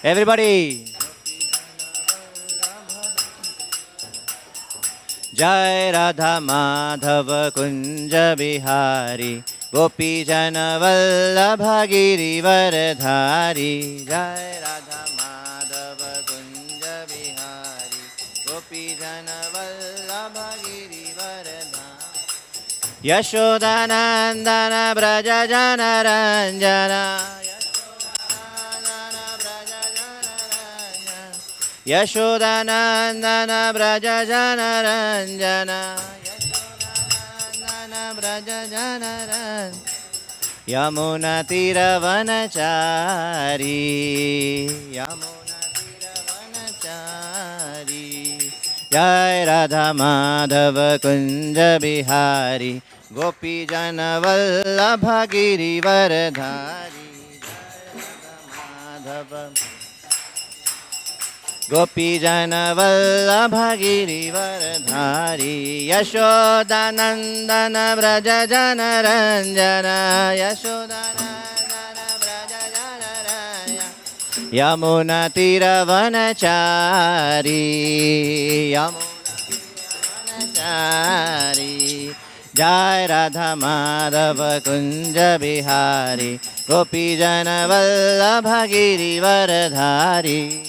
Everybody. Jai Radha Madhava Kunja Bihari Gopi Jana Vallabha Giri Varadhari. Jai Radha Madhava Kunja Bihari Gopi Jana Vallabha Giri Varadhari. Yashodanandana Braja Jana Ranjana. Yashodanandana Braja Jana Ranjana. Yashodanandana Braja Jana Ranjana. Yamuna Tira Vanachari. Yamuna Tira Vanachari. Jai Radha Madhava Kunja Bihari Gopi Jana Vallabha Giri Varadhari. Jai Radha Madhava Gopi Jana Vallabha Giri Varadhari. Yashodanandana Braja Jana Ranjana. Yashodanandana Braja Jana Ranjana. Yamuna Tira Vanachari. Yamuna Tira Vanachari. Jai Radha Madhava Kunja Bihari Gopi Jana Vallabha Giri Varadhari.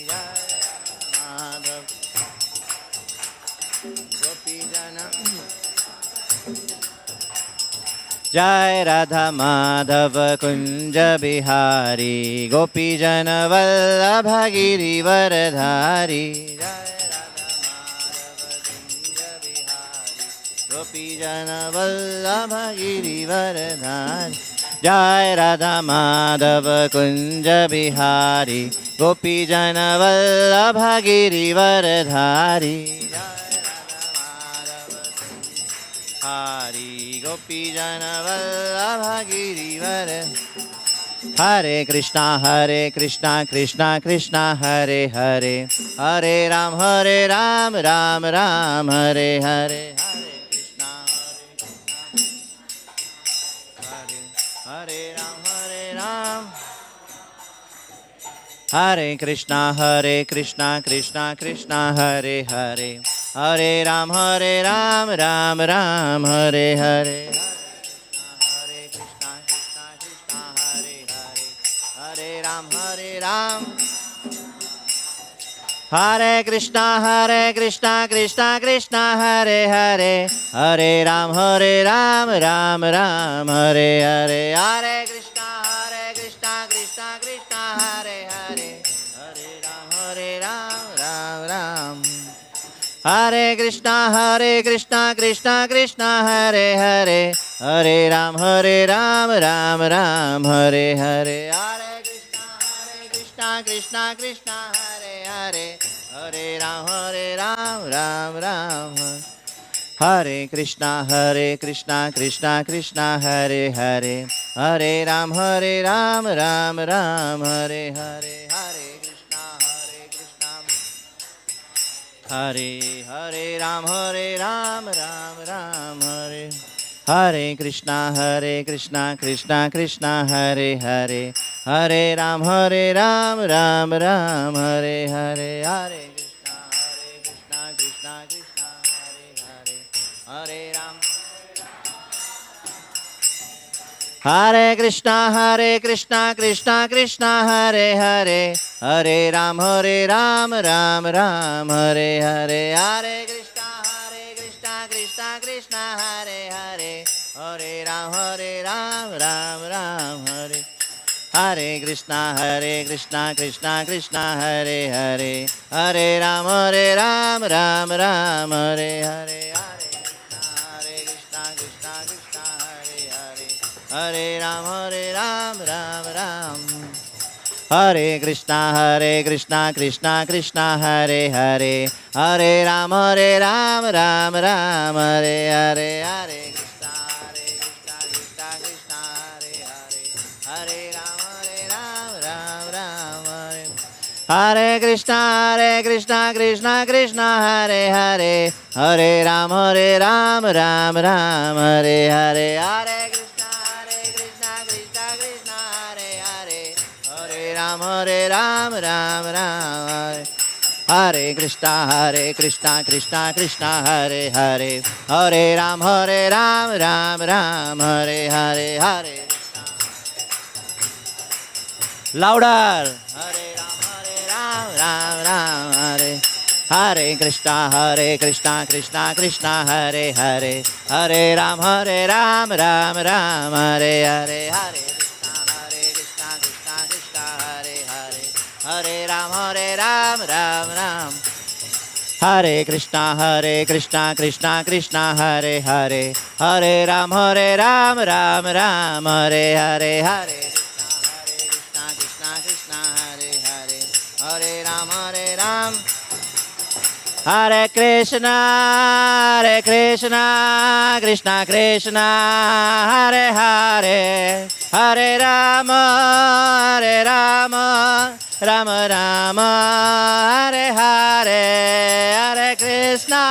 Jai Radha Madhava Kunja Bihari Gopi Jana Vallabha Giri Varadhari. Jai Radha Madhava Kunja Bihari Gopi Jana Vallabha Giri Varadhari. Hari Gopi Jana Vallabha Giri Varadhari. Hare Krishna Krishna Krishna Hare Hare. Hare Ram Ram Ram Hare Hare. Hare Ram. Hare Krishna Krishna Krishna Hare Hare. Hare Ram Ram Ram Hare Hare. Hare Krishna Krishna Hare Hare. Hare Ram Ram. Hare Krishna Krishna Krishna Hare Hare. Hare Ram Ram Ram Hare Hare. Hare Krishna Krishna Krishna Hare Hare. Hare Ram Ram. Hare Krishna Krishna Krishna Hare Hare. Hare Ram Ram Hare Hare. Hare Krishna Krishna Hare Hare. Hare Ram Ram. Hare Krishna Krishna Krishna Hare Hare. Hare Ram Ram Hare Hare. Hare Krishna Hare Ram Ram Hare. Hare Krishna Krishna Krishna Hare Hare. Hare Ram Ram Hare Hare. Hare Krishna Krishna Hare Hare. Hare Ram. Hare Krishna Krishna Hare Hare. Hare Ram Ram Hare Hare. Hare Krishna Krishna Hare Hare. Hare Ram Ram Hare. Hare Krishna Krishna Hare Hare. Hare Ram Ram Hare Hare. Hare Ram Ram. Hare Krishna Krishna Hare Hare. Hare Ram Ram Hare Hare. Hare Krishna Krishna Hare Hare. Hare Ram Hare. Hare Krishna Krishna Hare Hare. Hare Ram Ram Hare Hare. Hare Krishna Krishna Hare Hare. Hare Ram, Ram Ram. Hare Krishna, Krishna Krishna, Hare Hare. Hare Ram, Ram Ram, Hare Hare. Hare louder. Hare Ram, Ram Hare. Hare Krishna, Krishna Krishna, Hare Hare. Hare Ram, Ram Ram, Hare Hare. Hare Krishna, Krishna Krishna, Hare Hare. Hare Ram, Ram Ram. Hare Krishna, Krishna Krishna, Hare Hare. Hare Ram, Ram Ram, Hare Hare. Hare Krishna, Krishna Hare Hare. Hare Ram. Hare Krishna, Krishna Krishna, Hare Hare. Hare Rama, Rama Rama, Hare Hare. Hare Krishna,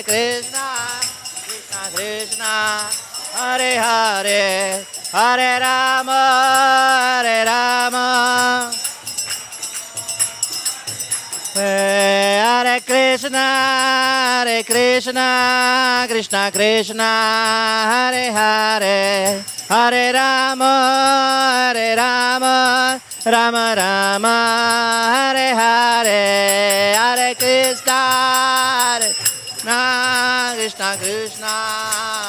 Krishna Krishna, Hare Hare. Hare Rama, Hare Krishna, Krishna Krishna, Hare Hare. Hare Rama, Rama Rama, Hare Hare. Hare Krishna, Krishna Krishna,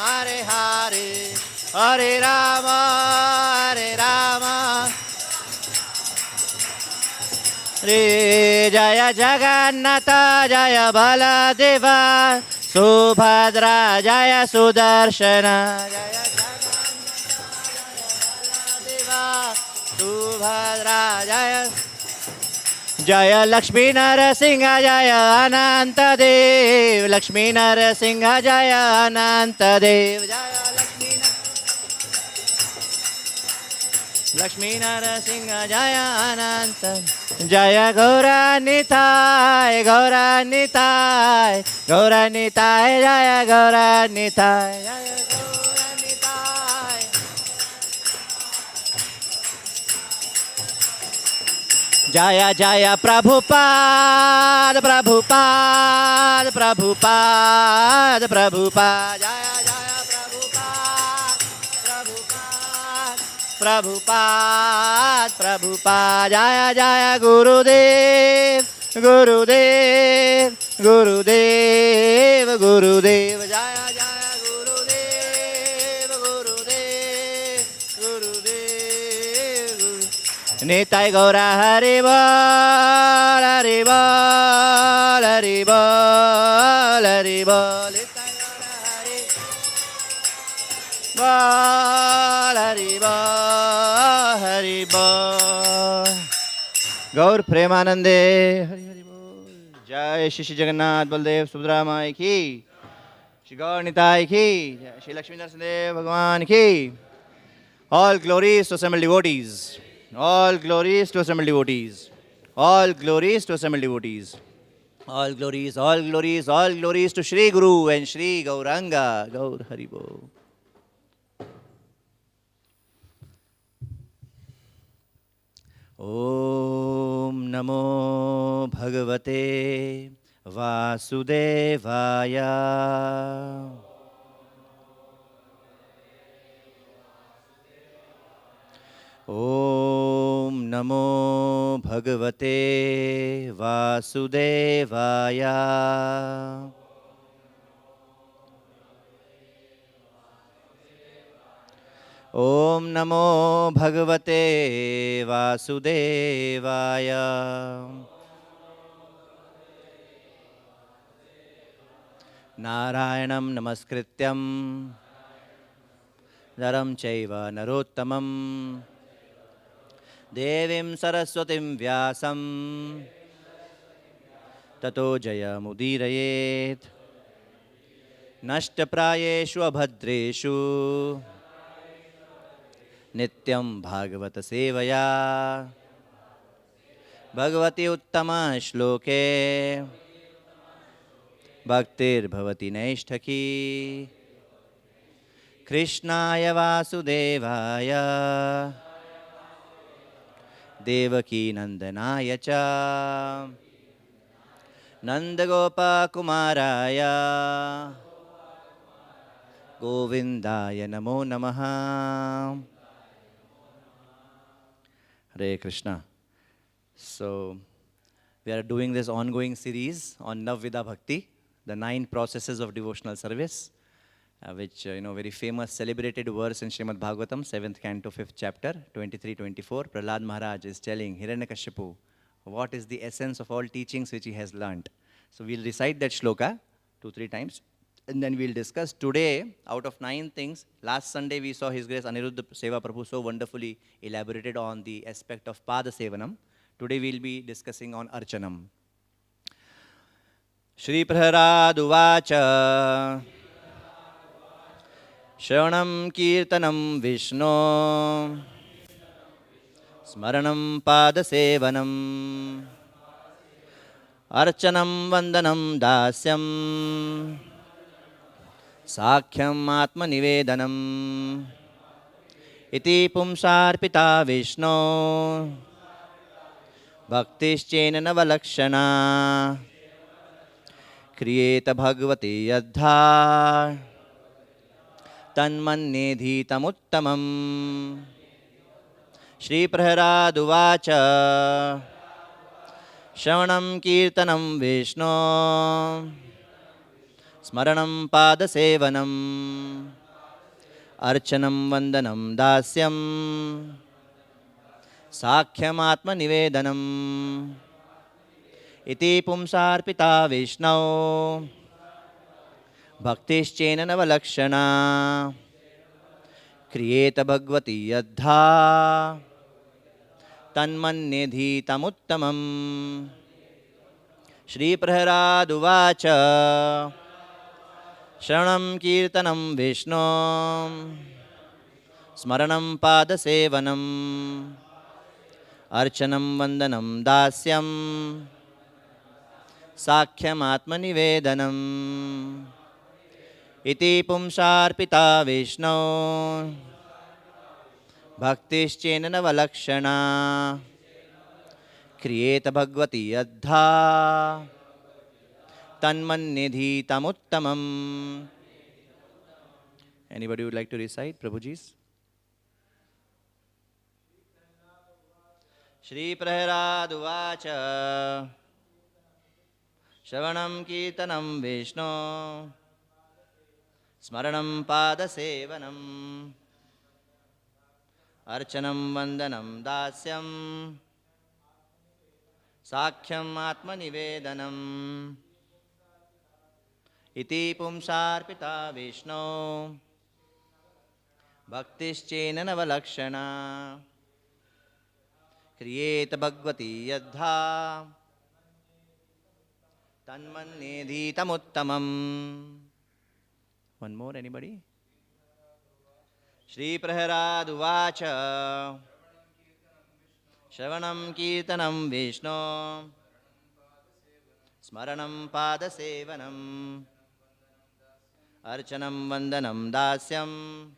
Hare Hare. Hare Rama, Re Jaya Jagannatha, Jaya Baladeva, Subhadra, Jaya Sudarshana, Jaya Jagannatha, Subhadra, Jaya Jaya Lakshmi Narasingha, Jaya Ananta Dev, Lakshmi Narasingha, Jaya Ananta Dev, Jaya Lakshmi Narasingha, Jaya Ananta. Jaya Gauranitai, Gauranitai, Gauranitai, Jaya Gauranitai, Jaya Gauranitai. Jaya Jaya Prabhupada, Prabhupada, Prabhupada, Prabhupada, Jaya Jaya Prabhupada, Prabhupada, Prabhupada, Jaya Jaya Gurudev, Gurudev, Gurudev, Gurudev, Jaya Jaya Gurudev, Gurudev, Gurudev, Gurudev. Nitai Gaura Haribol, Haribol, Haribol, Haribol. Hari Bol. Gaur Premanande, Hari Hari Bol. Jai Shri Jagannath Baldev Subhadra Mai ki, Shri Gaur Nitai ki, Shri Lakshmi Narasimha Bhagwan ki. All glories to assembled devotees. All glories to assembled devotees. All glories to assembled devotees. All glories, all glories, all glories to Shri Guru and Shri Gauranga. Gaur Hari Bol. Om Namo Bhagavate Vasudevaya. Om Namo Bhagavate Vasudevaya. Om Namo Bhagavate Vasudevaya. Narayanam Namaskrityam Naram Chaiva Narottamam Devim Saraswatim Vyasam Tato Jayamudirayet Nashtaprayeshu Abhadreshu Nityam Bhagavata Sevaya Bhagavati Uttama Shloke Bhaktir Bhavati Naishtaki Krishnaya Vasudevaya Devaki Nandanaya cha Nandagopa Kumaraya Govindaya Namo Namaha. Hare Krishna. So, we are doing this ongoing series on Navvida Bhakti, the 9 processes of devotional service, which, very famous celebrated verse in Srimad Bhagavatam, 7th canto, 5th chapter, 23-24. Prahlad Maharaj is telling Hiranyakashipu what is the essence of all teachings which he has learnt. So we'll recite that shloka 2-3 times, and then we'll discuss today out of 9 things. Last Sunday we saw His Grace Aniruddha Seva Prabhu so wonderfully elaborated on the aspect of Pada Sevanam. Today we'll be discussing on Archanam. Shri Prahlad Uvacha Shravanam Kirtanam Vishnu Smaranam Pada Sevanam Archanam Vandanam Dasyam Sakhyam Atma Nivedanam Iti Pumsarpita Vishnu Bhaktischena Navalakshana Kriyeta Bhagavati Yadha Tanmannedhi Tamuttamam. Shri Prahlad Uvacha Shravanam Kirtanam Vishnu Smaranam Pada Sevanam Archanam Vandanam Dasyam Sakhyam Atma Nivedanam Iti Pumsarpita Vishnu Bhaktischena Navalakshana Kriyeta Bhagavati Yadha Tanmannedhi Tamuttamam. Shri Prahlad Uvacha Shravanam Kirtanam Vishnu Smaranam Pada Sevanam Archanam Vandanam Dasyam Sakhyam Atma Nivedanam Iti Pumsarpita Vishnu Bhaktischena Navalakshana Kriyeta Bhagavati Yadha Tanmannedhi Tamuttamam. Anybody would like to recite, Prabhuji's? Shri Prahlad Uvacha Shravanam Kirtanam Vishnu Smaranam Pada Sevanam Archanam Vandanam Dasyam Sakhyam Atma Nivedanam Iti Pumsarpita Vishnu Bhaktischena Navalakshana Kriyeta Bhagavati Yadha Tanmannedhi Tamuttamam. One more, anybody? Shri Prahlad Uvacha Shravanam Kirtanam Vishnu Smaranam Pada Sevanam Archanam Vandanam Dasyam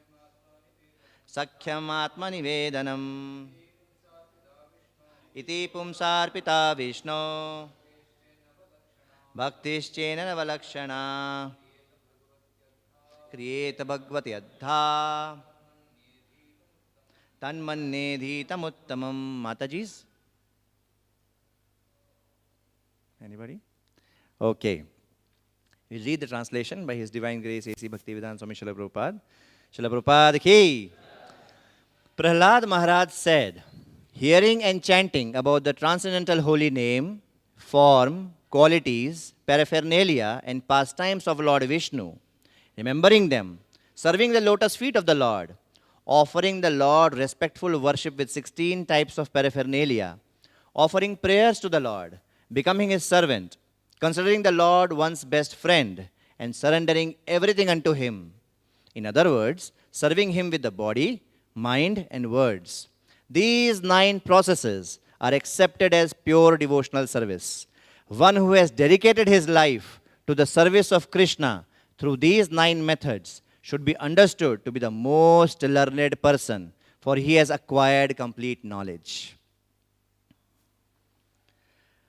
Sakhyam Atma Nivedanam Iti Pumsarpita Vishnu Bhaktischena Navalakshana Kriyeta Bhagavati Yadha Tanmannedhi Tamuttamam. Mataji's? Anybody? Okay. We'll read the translation by His Divine Grace A.C. Bhaktivedanta Swami Srila Prabhupada. Srila Prabhupada ki. Prahlad Maharaj said, hearing and chanting about the transcendental holy name, form, qualities, paraphernalia and pastimes of Lord Vishnu, remembering them, serving the lotus feet of the Lord, offering the Lord respectful worship with 16 types of paraphernalia, offering prayers to the Lord, becoming His servant, considering the Lord one's best friend, and surrendering everything unto Him. In other words, serving Him with the body, mind, and words. These 9 processes are accepted as pure devotional service. One who has dedicated his life to the service of Krishna through these 9 methods should be understood to be the most learned person, for he has acquired complete knowledge.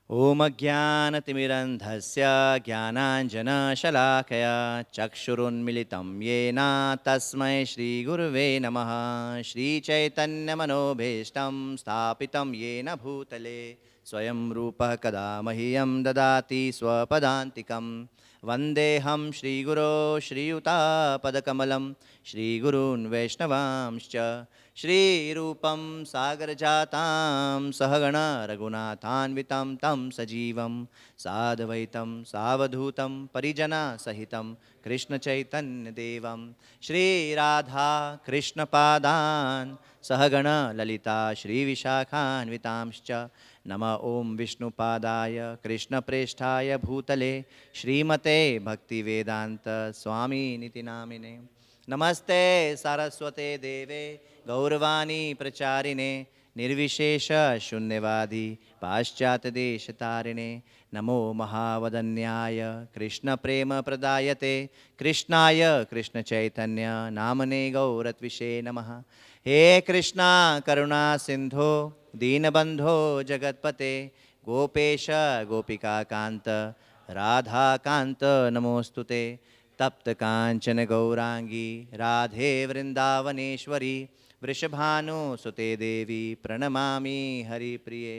Om Ajnanatimirandhasya Jnananjanashalakaya Chakshurunmilitam Yena Tasmai Shri Guruve Namaha Shri Chaitanya Manobhishtam Sthapitam Yena Bhutale Swayam Rupa Kada Mahiyam Dadati Swapadantikam Vandeham Shri Guru Shri Yuta Padakamalam Shri Gurun Vaishnavamscha Shri Rupam Sagarjatam Sahagana Raghunathanvitam Tam Sajivam Sadvaitam Savadhutam Parijana Sahitam Krishna Chaitanya Devam Shri Radha Krishna Padan Sahagana Lalita Shri Vishakhanvitamscha Nama Om Vishnu Padaya Krishna Presthaya Bhutale Shrimate Bhakti Vedanta Swami Niti Namine Namaste Saraswate Deve Gauravani Pracharine Nirvishesha Shunyavadi Paschat Deshatarine Namo Mahavadanyaya Krishna Prema Pradayate Krishnaya Krishna Chaitanya Namane Gauratvishe Namaha He Krishna Karuna Sindho Dinabandho Jagatpate Gopesha Gopika Kanta Radha Kanta Namostute तप्त कांचन गौरांगी राधे वृंदावनेश्वरी वृषभानु सुते देवी प्रणमामि हरिप्रिये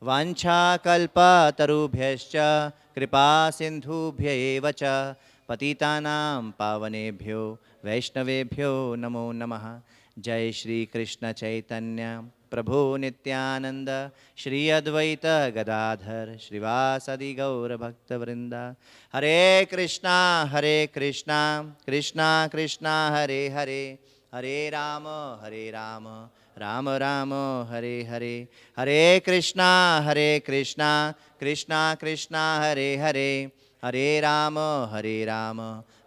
वाञ्छाकल्पतरुभ्यश्च कृपा सिन्धुभ्य एव च पतितानां पावनेभ्यो वैष्णवेभ्यो नमो नमः जय श्री कृष्ण चैतन्य प्रभु नित्यानंद श्री अद्वैत गदाधर श्रीवासदि गौर भक्तवृंद हरे Krishna Krishna Krishna Hare Hare Hare Ram Ram Ram Hare Hare Hare Krishna Krishna Krishna Hare Hare Hare Ram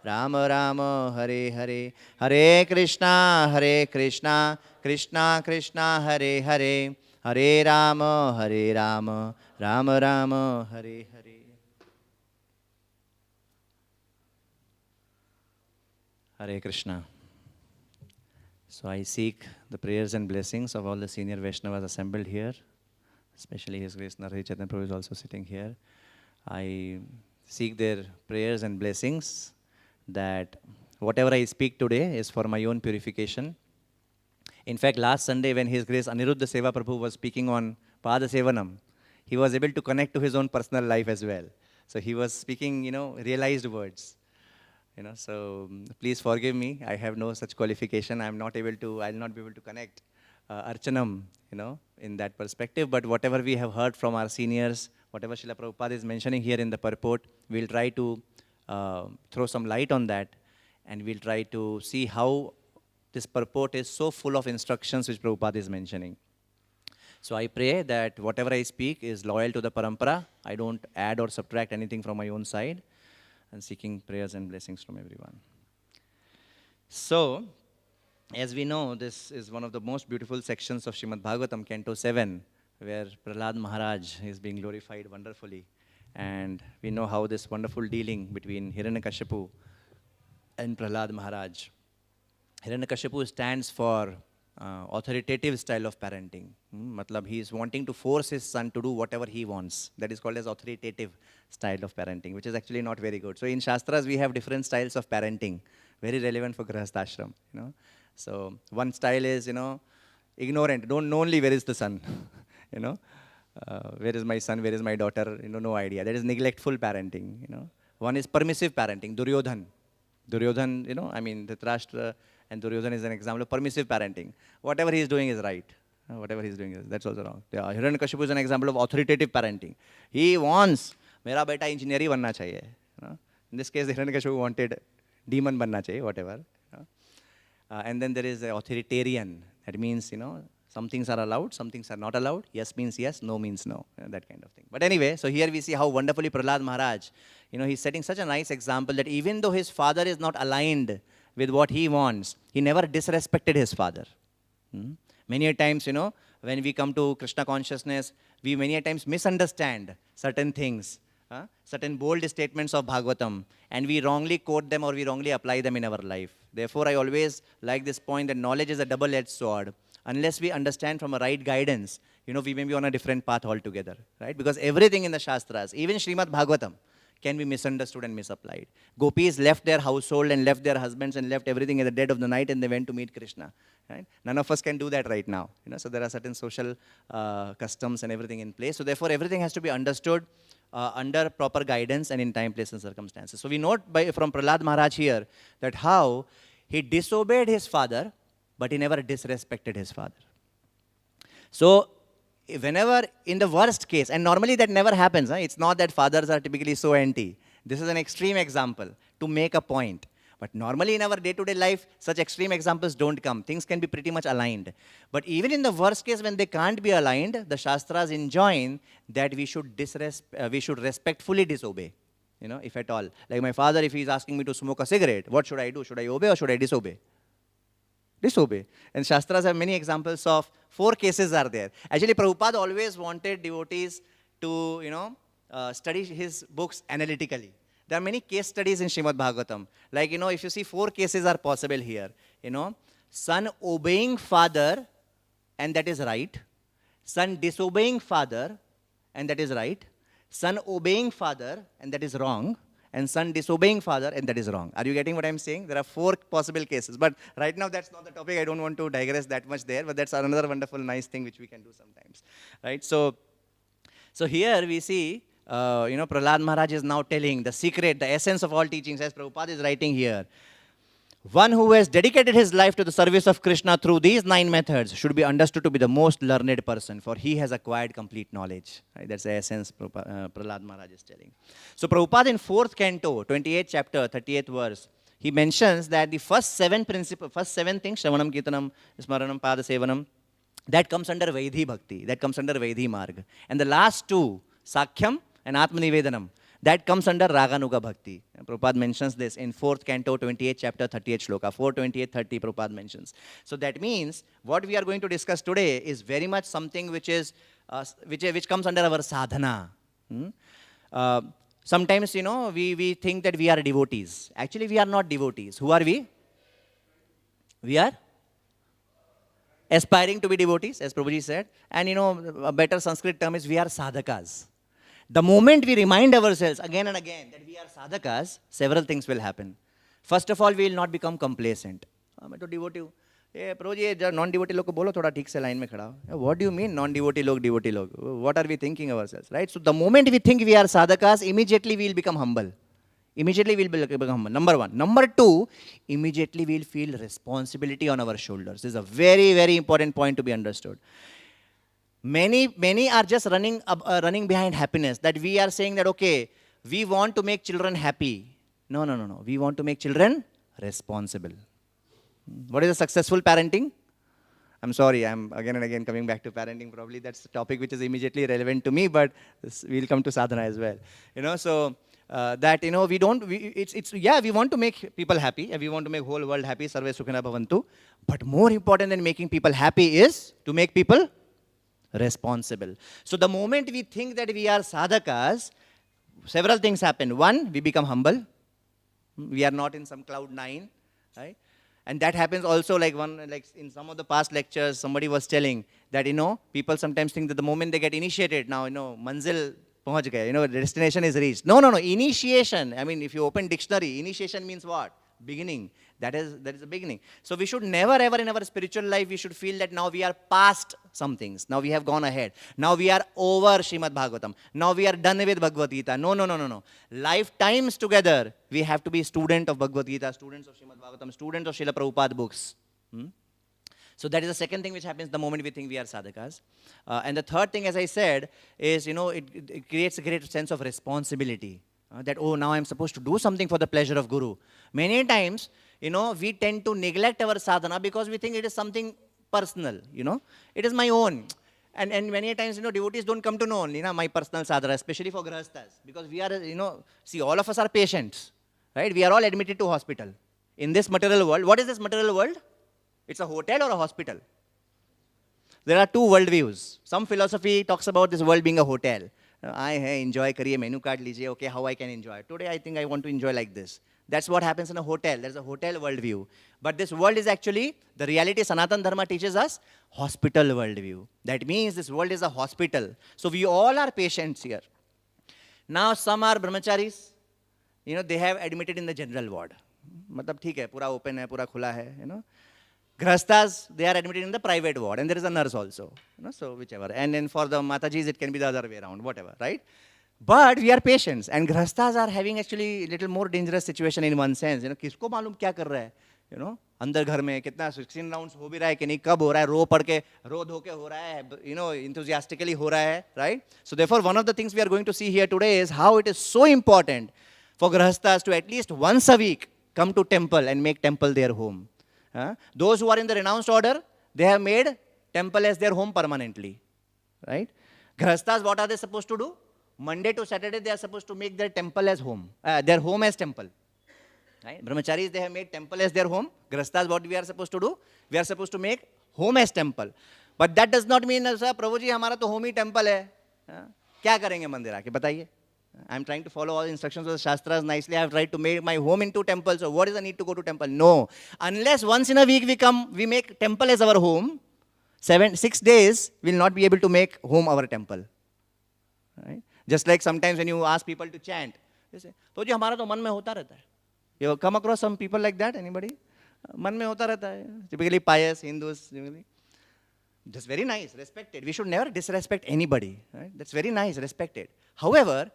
Ram Ram Hare Hare Hare Krishna Krishna Krishna Hare Hare Hare Ram Ram Ram Hare Hare Hare Krishna. So I seek the prayers and blessings of all the senior Vaishnavas assembled here, especially His Grace Narahari Chaitanya Prabhu is also sitting here. I seek their prayers and blessings that whatever I speak today is for my own purification. In fact, last Sunday when His Grace Aniruddha Seva Prabhu was speaking on Pada Sevanam, he was able to connect to his own personal life as well. So he was speaking, realized words. So please forgive me. I have no such qualification. I'll not be able to connect Archanam, in that perspective. But whatever we have heard from our seniors, whatever Srila Prabhupada is mentioning here in the purport, we'll try to throw some light on that, and we'll try to see how this purport is so full of instructions which Prabhupada is mentioning. So I pray that whatever I speak is loyal to the parampara. I don't add or subtract anything from my own side, and seeking prayers and blessings from everyone. So, as we know, this is one of the most beautiful sections of Srimad Bhagavatam, Canto 7, where Prahlad Maharaj is being glorified wonderfully. And we know how this wonderful dealing between Hiranyakashipu and Prahlad Maharaj. Hiranyakashipu stands for authoritative style of parenting. Matlab, he is wanting to force his son to do whatever he wants. That is called as authoritative style of parenting, which is actually not very good. So in Shastras, we have different styles of parenting, very relevant for Grihastashram. So one style is, ignorant. Don't know only where is the son. Where is my son? Where is my daughter? No idea. That is neglectful parenting. One is permissive parenting. Duryodhan, Dhritarashtra and Duryodhan is an example of permissive parenting. Whatever he is doing is right. Whatever he is doing that's also wrong. Hiranyakashipu is an example of authoritative parenting. He wants, mera beta engineer hi banna chahiye. In this case, Hiranyakashipu wanted demon banna chahiye, whatever. And then there is authoritarian. That means, some things are allowed, some things are not allowed. Yes means yes, no means no. That kind of thing. But anyway, so here we see how wonderfully Prahlad Maharaj, he's setting such a nice example that even though his father is not aligned with what he wants, he never disrespected his father. Many a times, when we come to Krishna consciousness, we many a times misunderstand certain things, certain bold statements of Bhagavatam, and we wrongly quote them or we wrongly apply them in our life. Therefore, I always like this point that knowledge is a double-edged sword. Unless we understand from a right guidance, we may be on a different path altogether, right? Because everything in the Shastras, even Srimad Bhagavatam, can be misunderstood and misapplied. Gopis left their household and left their husbands and left everything at the dead of the night, and they went to meet Krishna. Right? None of us can do that right now. So there are certain social customs and everything in place. So therefore, everything has to be understood under proper guidance and in time, place, and circumstances. So we note from Prahlad Maharaj here that how he disobeyed his father, but he never disrespected his father. So whenever in the worst case, and normally that never happens, it's not that fathers are typically so anti. This is an extreme example to make a point. But normally in our day-to-day life, such extreme examples don't come. Things can be pretty much aligned. But even in the worst case, when they can't be aligned, the Shastras enjoin that we should respectfully disobey, if at all. Like my father, if he's asking me to smoke a cigarette, what should I do? Should I obey or should I disobey? Disobey. And Shastras have many examples of 4 cases are there. Actually, Prabhupada always wanted devotees to, study his books analytically. There are many case studies in Srimad Bhagavatam. Like, if you see 4 cases are possible here. Son obeying father, and that is right. Son disobeying father, and that is right. Son obeying father, and that is wrong. And son disobeying father, and that is wrong. Are you getting what I'm saying? There are 4 possible cases. But right now, that's not the topic. I don't want to digress that much there. But that's another wonderful, nice thing which we can do sometimes. Right? So here we see, Prahlad Maharaj is now telling the secret, the essence of all teachings, as Prabhupada is writing here. One who has dedicated his life to the service of Krishna through these 9 methods should be understood to be the most learned person, for he has acquired complete knowledge. Right? That's the essence Prahlad Maharaj is telling. So Prabhupada in 4th canto, 28th chapter, 38th verse, he mentions that the first 7 things, Shravanam, Kirtanam, Smaranam, Pada Sevanam, that comes under Vaidhi Bhakti, that comes under Vaidhi Marg. And the last 2, Sakhyam and Atmanivedanam, that comes under Raganuga Bhakti. And Prabhupada mentions this in 4th canto, 28th chapter, 38th shloka. 4, 28, 30, Prabhupada mentions. So that means what we are going to discuss today is very much something which is which comes under our sadhana. Sometimes, we think that we are devotees. Actually, we are not devotees. Who are we? We are aspiring to be devotees, as Prabhuji said. And, a better Sanskrit term is we are sadhakas. The moment we remind ourselves again and again that we are sadhakas, several things will happen. First of all, we will not become complacent. मैं तो devotee हूँ. प्रभु non-devotee लोग को बोलो थोड़ा ठीक से line में खड़ा हो. What do you mean non-devotee लोग, devotee लोग? What are we thinking ourselves, right? So the moment we think we are sadhakas, immediately we will become humble. Immediately we will become humble. Number 1. Number 2, immediately we will feel responsibility on our shoulders. This is a very, very important point to be understood. Many are just running behind happiness. That we are saying that, okay, we want to make children happy. No. We want to make children responsible. What is a successful parenting? I'm sorry, I'm again and again coming back to parenting. Probably that's the topic which is immediately relevant to me, but we'll come to sadhana as well. So that, we want to make people happy, and we want to make whole world happy, sarve sukhina bhavantu. But more important than making people happy is to make people responsible. So the moment we think that we are sadhakas, several things happen. 1, we become humble. We are not in some cloud 9, right? And that happens also, like in some of the past lectures, somebody was telling that, people sometimes think that the moment they get initiated, now, manzil pahunch gaye, the destination is reached. No. Initiation. I mean, if you open dictionary, initiation means what? Beginning. That is the beginning. So we should never ever in our spiritual life, we should feel that now we are past some things. Now we have gone ahead. Now we are over Srimad Bhagavatam. Now we are done with Bhagavad Gita. No. Lifetimes together, we have to be student of Bhagavad Gita, students of Srimad Bhagavatam, students of Srila Prabhupada books. So that is the second thing which happens the moment we think we are sadhakas. And the third thing, as I said, is, it creates a great sense of responsibility. That, oh, now I'm supposed to do something for the pleasure of Guru. Many times, we tend to neglect our sadhana because we think it is something personal, It is my own. And many times, devotees don't come to know only my personal sadhana, especially for grahasthas. Because we are, see, all of us are patients, right? We are all admitted to hospital. In this material world, what is this material world? It's a hotel or a hospital? There are 2 worldviews. Some philosophy talks about this world being a hotel. I enjoy kariye, menu card lijiye, okay, how I can enjoy. Today I think I want to enjoy like this. That's what happens in a hotel. There's a hotel worldview. But this world is actually, the reality Sanatan Dharma teaches us, hospital worldview. That means this world is a hospital. So we all are patients here. Now some are brahmacharis, they have admitted in the general ward. Matlab theek hai, pura open hai, pura khula hai, Grahasthas, they are admitted in the private ward, and there is a nurse also, so whichever. And then for the Matajis, it can be the other way around, whatever, right? But we are patients, and Grahasthas are having actually little more dangerous situation in one sense. किसको मालूम क्या कर रहा है, अंदर घर में कितना 16 rounds हो भी रहा है कि नहीं, कब हो रहा है, रो धो के हो रहा है, enthusiastically हो रहा है, right? So therefore, one of the things we are going to see here today is how it is so important for Grahasthas to at least once a week come to temple and make temple their home. Those who are in the renounced order, they have made temple as their home permanently, right? Grahasthas, what are they supposed to do? Monday to Saturday, they are supposed to make their temple as home, their home as temple. Right? Brahmacharis, they have made temple as their home. Grahasthas, what we are supposed to do? We are supposed to make home as temple. But that does not mean, sir, Prabhuji, हमारा तो home ही temple है. क्या करेंगे मंदिर आके बताइए? I am trying to follow all the instructions of the Shastras nicely. I have tried to make my home into temple. So what is the need to go to temple? No. Unless once in a week we make temple as our home, 6 days we will not be able to make home our temple. Right? Just like sometimes when you ask people to chant, they say, "Prabhuji, हमारा तो मन में होता रहता है." You come across some people like that? Anybody? मन में होता रहता है. Typically pious Hindus. That's very nice, respected. We should never disrespect anybody. Right? That's very nice, respected. However,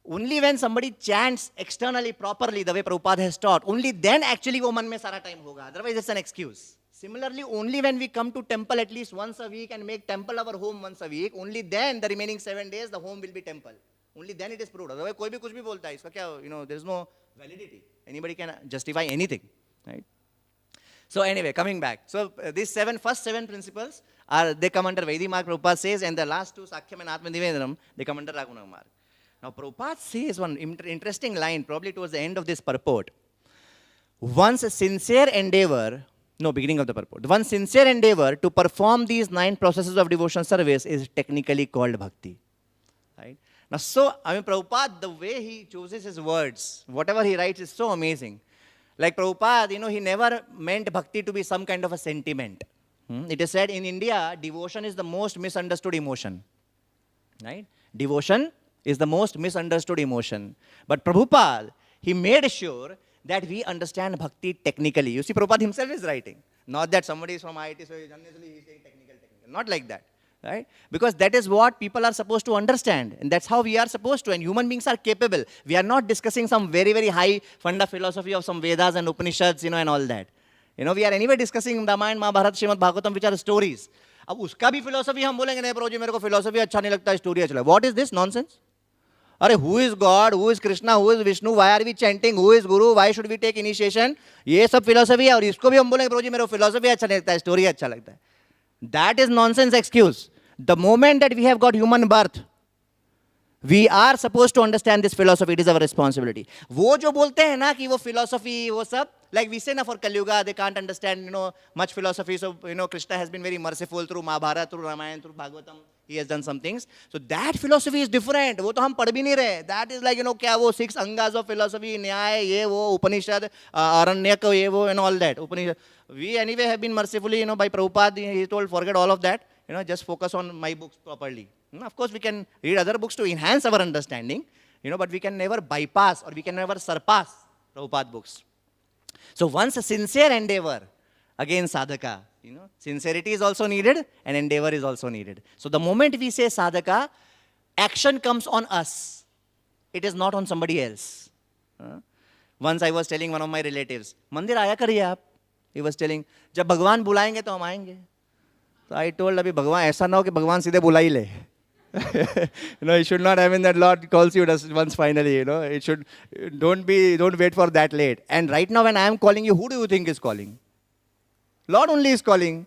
only when somebody chants externally properly the way Prabhupada has taught, only then actually वो मन में सारा time होगा. Otherwise it's an excuse. Similarly, only when we come to temple at least once a week and make temple our home once a week, only then the remaining 7 days the home will be temple. Only then it is proved. Otherwise कोई भी कुछ भी बोलता है, इसका क्या, there is no validity. Anybody can justify anything, right? So anyway, coming back. So these first seven principles they come under Vaidhi Marg, Prabhupada says, and the last two, Sakhyam and Atma Nivedanam, they come under Raghunav Marg. Now Prabhupada says one interesting line, probably towards the end of this purport. One's sincere endeavor, beginning of the purport. One's sincere endeavor to perform these 9 processes of devotional service is technically called bhakti. Right? Now, Prabhupada, the way he chooses his words, whatever he writes is so amazing. Like Prabhupada, he never meant bhakti to be some kind of a sentiment. It is said in India, devotion is the most misunderstood emotion. Right? Devotion is the most misunderstood emotion. But Prabhupada, he made sure that we understand bhakti technically. You see, Prabhupada himself is writing. Not that somebody is from IIT, so unnecessarily he is saying technical. Not like that. Right? Because that is what people are supposed to understand. And that's how we are supposed to. And human beings are capable. We are not discussing some very, very high funda philosophy of some Vedas and Upanishads, and all that. We are anyway discussing Ramayana, Mahabharata, Srimad Bhagavatam, which are stories. अब उसका भी philosophy हम बोलेंगे नहीं प्रभु जी मेरे को philosophy अच्छा नहीं लगता, story अच्छा लगता. What is this nonsense? अरे who is God, who is Krishna, who is Vishnu, why are we chanting, who is Guru, why should we take initiation? ये सब philosophy है और इसको भी हम बोलेंगे प्रभु जी मेरे को philosophy अच्छा नहीं लगता है, story अच्छा लगता है. That is nonsense excuse. The moment that we have got human birth, we are supposed to understand this philosophy. It is our responsibility. वो जो बोलते हैं ना कि वो philosophy, वो सब, like we say na for Kali Yuga, they can't understand, much philosophy. So, Krishna has been very merciful through Mahabharata, through Ramayana, through Bhagavatam. He has done some things. So that philosophy is different. वो तो हम पढ़ भी नहीं रहे. That is like, क्या वो 6 angas of philosophy, न्याय, ये वो, Upanishad, Aranyaka, ये वो, and all that. Upanishad. We anyway have been mercifully, by Prabhupada, he told, forget all of that. Just focus on my books properly. Of course, we can read other books to enhance our understanding, but we can never bypass or we can never surpass Prabhupada books. So once a sincere endeavor, again sadhaka, sincerity is also needed and endeavor is also needed. So the moment we say sadhaka, action comes on us. It is not on somebody else. Once I was telling one of my relatives, मंदिर आया करिए आप. He was telling, जब भगवान बुलाएंगे तो हम आएंगे. So I told, अभी भगवान ऐसा ना हो कि भगवान सीधे बुला ही ले. It should not have been that Lord calls you once finally, it should, don't wait for that late. And right now when I am calling you, who do you think is calling? Lord only is calling,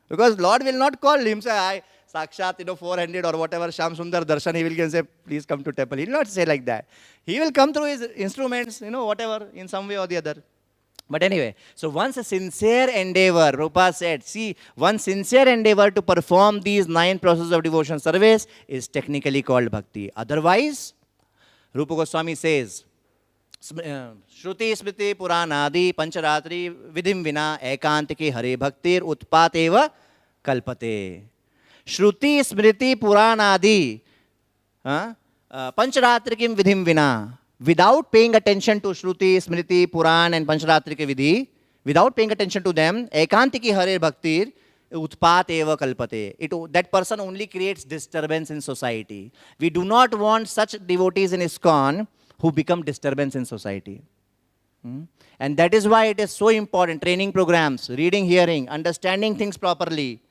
because Lord will not call him, say, Sakshat, 400 or whatever, Sham Sundar Darshan, he will say, please come to temple. He will not say like that. He will come through his instruments, whatever, in some way or the other. But anyway, so once a sincere endeavor, Rupa said, see, one sincere endeavor to perform these 9 processes of devotion service is technically called bhakti. Otherwise, Rupa Goswami says, Shruti Smriti Puranadi Pancharatri Vidhim Vina Ekantiki Hare Bhaktir Utpateva Kalpate. Shruti Smriti Puranadi Pancharatrikim Vidhim Vina. Without paying attention to Shruti, Smriti, Puran and Pancharatrika Vidhi, without paying attention to them, Ekantiki Hare Bhaktir Utpateva Kalpate. That person only creates disturbance in society. We do not want such devotees in ISKCON who become disturbance in society. And that is why it is so important. Training programs, reading, hearing, understanding things properly.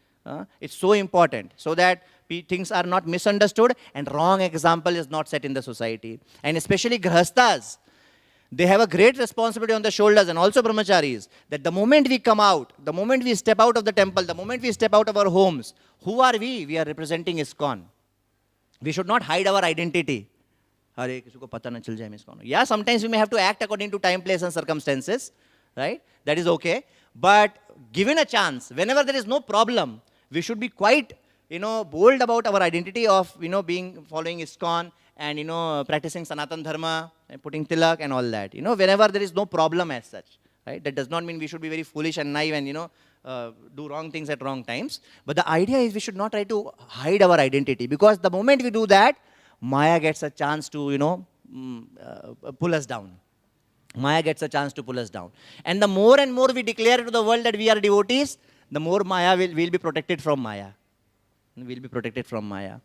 It's so important so that things are not misunderstood and wrong example is not set in the society. And especially Grihasthas, they have a great responsibility on the shoulders, and also brahmacharis, that the moment we come out, the moment we step out of the temple, the moment we step out of our homes, who are we? We are representing ISKCON. We should not hide our identity. Yeah, sometimes we may have to act according to time, place and circumstances, right? That is okay. But given a chance, whenever there is no problem, we should be quite, bold about our identity of, following ISKCON and, practicing Sanatan Dharma, and putting tilak and all that. Whenever there is no problem as such, right? That does not mean we should be very foolish and naive and, do wrong things at wrong times. But the idea is we should not try to hide our identity, because the moment we do that, Maya gets a chance to, pull us down. Maya gets a chance to pull us down. And the more and more we declare to the world that we are devotees, the more Maya will be protected from Maya. We'll be protected from Maya.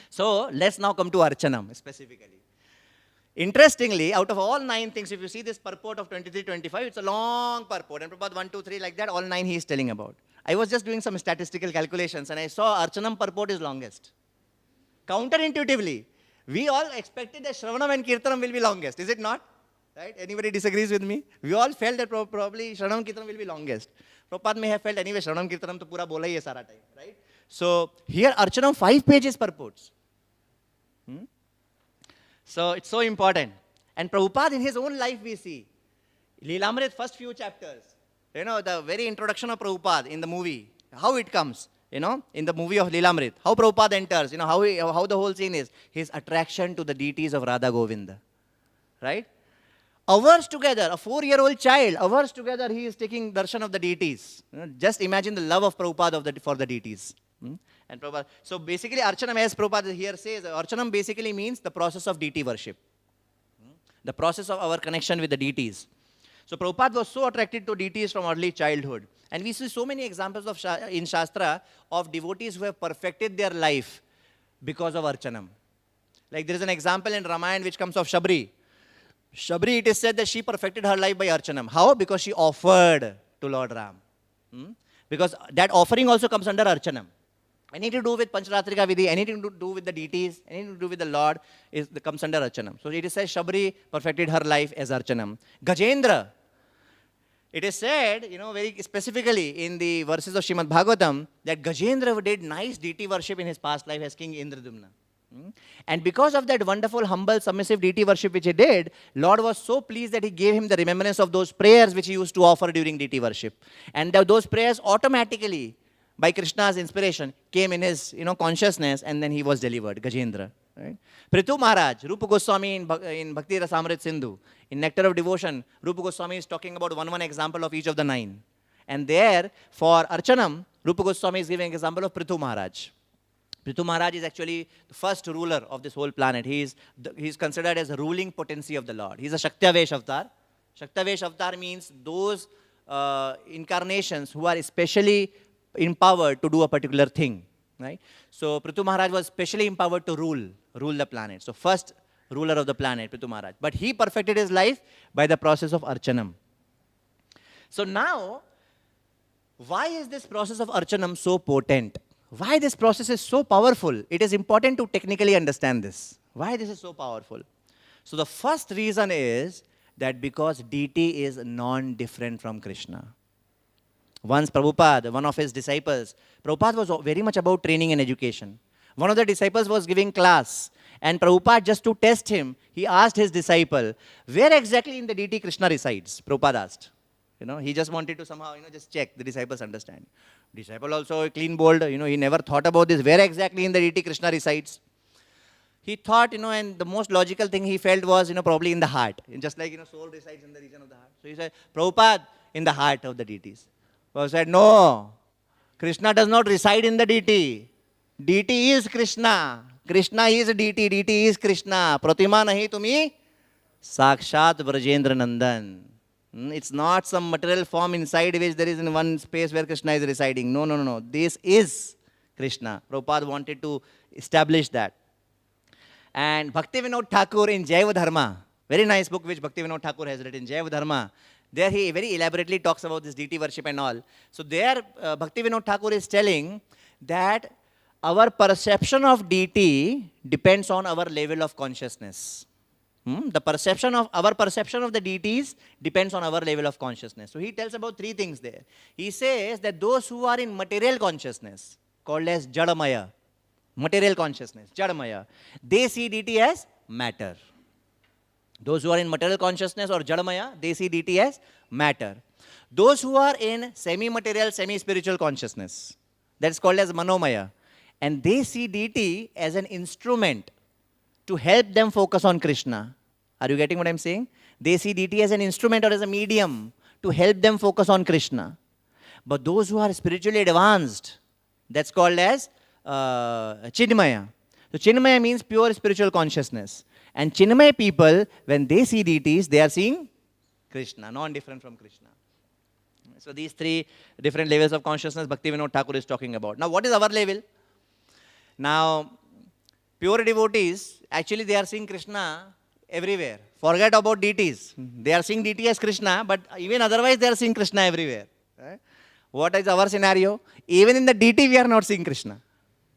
So, let's now come to Archanam specifically. Interestingly, out of all 9 things, if you see this purport of 23-25, it's a long purport. And Prabhupada 1, 2, 3, like that, all 9 he is telling about. I was just doing some statistical calculations and I saw Archanam purport is longest. Counterintuitively, we all expected that Shravanam and Kirtanam will be longest. Is it not? Right? Anybody disagrees with me? We all felt that probably Shravanam Kirtanam will be longest. Prabhupada may have felt anyway, Shravanam Kirtanam to pura bola hi hai sara time. Right? So, here Archanam 5 pages purports. So, it's so important. And Prabhupada in his own life we see. Leelamrit first few chapters. The very introduction of Prabhupada in the movie. How it comes. In the movie of Leelamrit, how Prabhupada enters, how the whole scene is, his attraction to the deities of Radha Govinda, right? Hours together, a 4-year-old child, hours together he is taking darshan of the deities. Just imagine the love of Prabhupada for the deities. And Prabhupada, so basically Archanam, as Prabhupada here says, Archanam basically means the process of deity worship. The process of our connection with the deities. So Prabhupada was so attracted to deities from early childhood. And we see so many examples in Shastra of devotees who have perfected their life because of Archanam. Like there is an example in Ramayana which comes of Shabri. Shabri, it is said that she perfected her life by Archanam. How? Because she offered to Lord Ram. Because that offering also comes under Archanam. Anything to do with Pancharatrika Vidhi, anything to do with the deities, anything to do with the Lord comes under Archanam. So it is said Shabri perfected her life as Archanam. Gajendra. It is said, very specifically in the verses of Srimad Bhagavatam, that Gajendra did nice deity worship in his past life as King Indradumna. And because of that wonderful, humble, submissive deity worship which he did, Lord was so pleased that he gave him the remembrance of those prayers which he used to offer during deity worship. And those prayers automatically, by Krishna's inspiration, came in his consciousness, and then he was delivered, Gajendra. Right? Prithu Maharaj, Rupa Goswami in Bhakti Rasamrit Sindhu, in Nectar of Devotion, Rupa Goswami is talking about one example of each of the 9. And there, for Archanam, Rupa Goswami is giving an example of Prithu Maharaj. Prithu Maharaj is actually the first ruler of this whole planet. He is considered as the ruling potency of the Lord. He is a Shaktavesh avatar. Shaktavesh avatar means those incarnations who are especially empowered to do a particular thing. Right? So Prithu Maharaj was specially empowered to rule the planet. So first ruler of the planet, Prithu Maharaj. But he perfected his life by the process of Archanam. So now, why is this process of Archanam so potent? Why this process is so powerful? It is important to technically understand this. Why this is so powerful? So the first reason is that because deity is non-different from Krishna. Once Prabhupada, one of his disciples, Prabhupada was very much about training and education. One of the disciples was giving class, and Prabhupada, just to test him, he asked his disciple, where exactly in the deity Krishna resides? Prabhupada asked. He just wanted to somehow, just check the disciples understand. Disciple also clean bold, he never thought about this, where exactly in the deity Krishna resides. He thought, and the most logical thing he felt was, probably in the heart. Just like, soul resides in the region of the heart. So he said, Prabhupada, in the heart of the deities. Prabhupada said, no, Krishna does not reside in the deity. Deity is Krishna. Krishna is deity. Deity is Krishna. Pratima nahi tumi sakshat Brajendra Nandan. It's not some material form inside which there is in one space where Krishna is residing. No, no, no, no. This is Krishna. Prabhupada wanted to establish that. And Bhaktivinoda Thakur in Jaiva Dharma, very nice book which Bhaktivinoda Thakur has written, Jaiva Dharma. There he very elaborately talks about this deity worship and all. So there Bhaktivinoda Thakur is telling that our perception of deity depends on our level of consciousness. Our perception of the deities depends on our level of consciousness. So he tells about three things there. He says that those who are in material consciousness, called as Jadamaya, material consciousness, Jadamaya, they see deity as matter. Those who are in material consciousness or Jadamaya, they see deity as matter. Those who are in semi-material, semi-spiritual consciousness, that's called as Manomaya, and they see deity as an instrument to help them focus on Krishna. Are you getting what I'm saying? They see deity as an instrument or as a medium to help them focus on Krishna. But those who are spiritually advanced, that's called as Chinmaya. So Chinmaya means pure spiritual consciousness. And Chinmaya people, when they see deities, they are seeing Krishna, non-different from Krishna. So these three different levels of consciousness Bhaktivinoda Thakur is talking about. Now what is our level? Now, pure devotees, actually they are seeing Krishna everywhere. Forget about deities. They are seeing deity as Krishna, but even otherwise they are seeing Krishna everywhere. Right? What is our scenario? Even in the deity we are not seeing Krishna.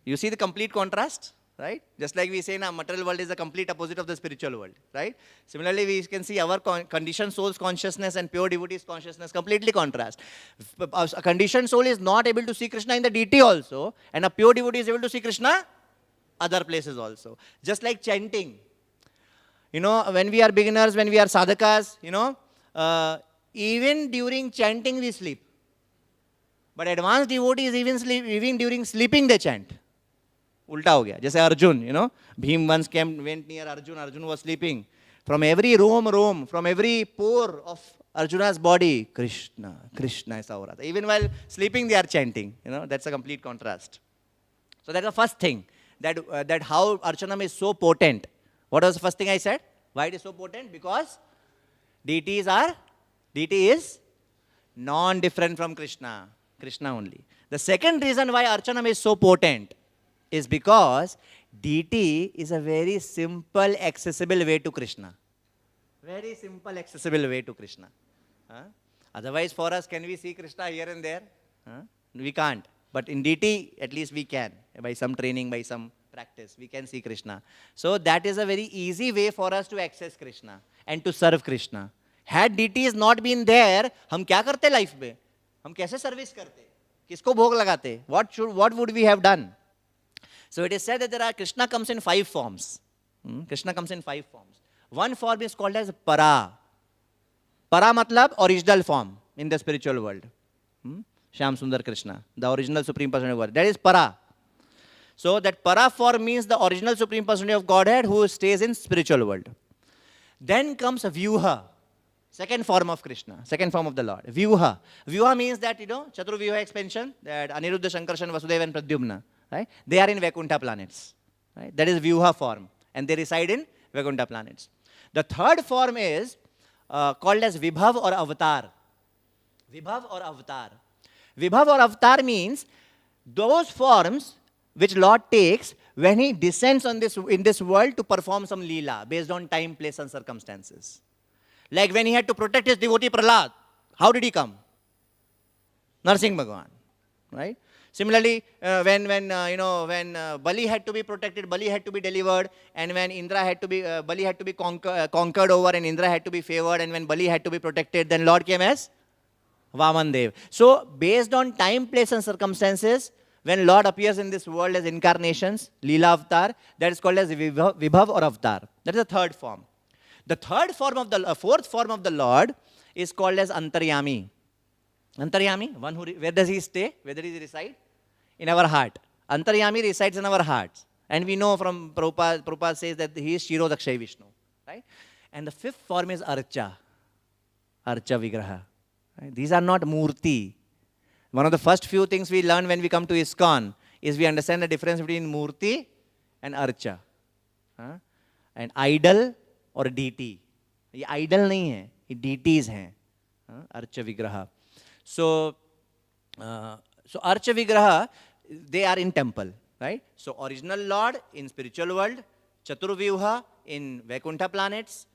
You see the complete contrast, right? Just like we say now, material world is the complete opposite of the spiritual world, right? Similarly, we can see our conditioned soul's consciousness and pure devotee's consciousness completely contrast. A conditioned soul is not able to see Krishna in the deity also, and a pure devotee is able to see Krishna other places also. Just like chanting. When we are beginners, when we are sadhakas, even during chanting we sleep. But advanced devotees even during sleeping they chant. Ulta ho gaya. Jaise Arjun, Bhim once went near Arjun. Arjun was sleeping. From every roam, from every pore of Arjuna's body, Krishna, Krishna is aura. Even while sleeping they are chanting. That's a complete contrast. So that's the first thing. That how Archanam is so potent. What was the first thing I said? Why it is so potent? Because deity is non-different from Krishna. Krishna only. The second reason why Archanam is so potent is because deity is a very simple, accessible way to Krishna. Very simple, accessible way to Krishna. Otherwise, for us, can we see Krishna here and there? We can't. But in deity, at least we can. By some training, by some practice, we can see Krishna. So that is a very easy way for us to access Krishna and to serve Krishna. Had deities not been there, हम क्या करते life में? हम कैसे service करते? किसको भोग लगाते? What would we have done? So it is said that Krishna comes in 5 forms. Krishna comes in 5 forms. One form is called as Para. Para matlab original form in the spiritual world. Shyam Sundar Krishna, the original Supreme Personality of Godhead. That is Para. So that Para form means the original Supreme Personality of Godhead who stays in spiritual world. Then comes Vyuha, second form of Krishna, second form of the Lord. Vyuha. Vyuha means that, Chaturvyuha expansion, that Aniruddha, Shankarshan, Vasudeva and Pradyumna, right? They are in Vaikuntha planets. Right? That is Vyuha form. And they reside in Vaikuntha planets. The third form is called as Vibhav or Avatar. Vibhav or Avatar. Vibhav or Avatar means those forms which Lord takes when He descends in this world to perform some Leela based on time, place and circumstances. Like when He had to protect His devotee Prahlad, how did He come? Narsingh Bhagwan, right? Similarly, when Bali had to be protected, Bali had to be delivered, and when Bali had to be conquered over, and Indra had to be favored, and when Bali had to be protected, then Lord came as Vaman Dev. So, based on time, place and circumstances, when Lord appears in this world as incarnations, Leela Avatar, that is called as Vibhav or Avatar. That is the third form. The fourth form of the Lord is called as Antaryami. Antaryami, where does He stay? Where does He reside? In our heart. Antaryami resides in our hearts. And we know from Prabhupada says that he is Shirodakshay Vishnu. Right? And the fifth form is Archa. Archa Vigraha. Right? These are not Murti. One of the first few things we learn when we come to ISKCON is we understand the difference between Murti and Archa. And idol or deity. ये idol नहीं है, ये deities हैं. Archa Vigraha. So Archa Vigraha, they are in temple. Right? So original Lord in spiritual world, Chaturvyuha in Vaikuntha planets,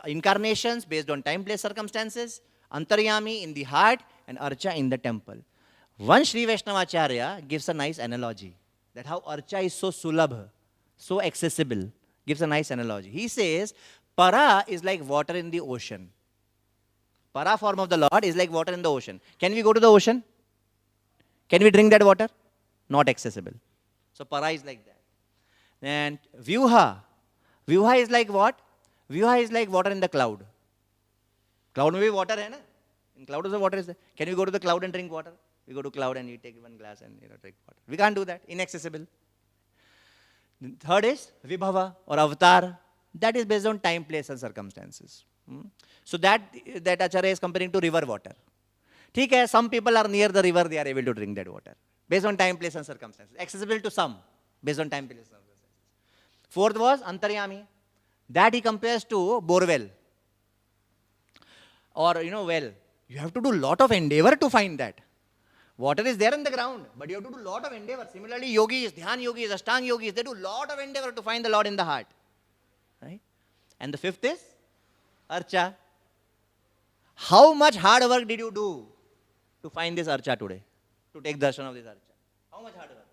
incarnations based on time, place, circumstances, Antaryami in the heart, and Archa in the temple. One Sri Vaishnavacharya gives a nice analogy that how Archa is so sulabh, so accessible. Gives a nice analogy. He says, Para is like water in the ocean. Para form of the Lord is like water in the ocean. Can we go to the ocean? Can we drink that water? Not accessible. So Para is like that. And Vyuha. Vyuha is like what? Vyuha is like water in the cloud. Cloud may be water, hai na? In cloud also water is there. Can we go to the cloud and drink water? We go to cloud and we take one glass and drink water. We can't do that. Inaccessible. The third is Vibhava or Avatar. That is based on time, place and circumstances. So that Acharya is comparing to river water. ठीक है, some people are near the river, they are able to drink that water. Based on time, place and circumstances. Accessible to some, based on time, place and circumstances. Fourth was Antaryami. That he compares to borewell. Or, well. You have to do lot of endeavor to find that. Water is there in the ground, but you have to do lot of endeavor. Similarly, yogis, dhyan yogis, ashtang yogis, they do lot of endeavor to find the Lord in the heart. Right? And the fifth is Archa. How much hard work did you do to find this Archa today? To take darshan of this Archa? How much hard work?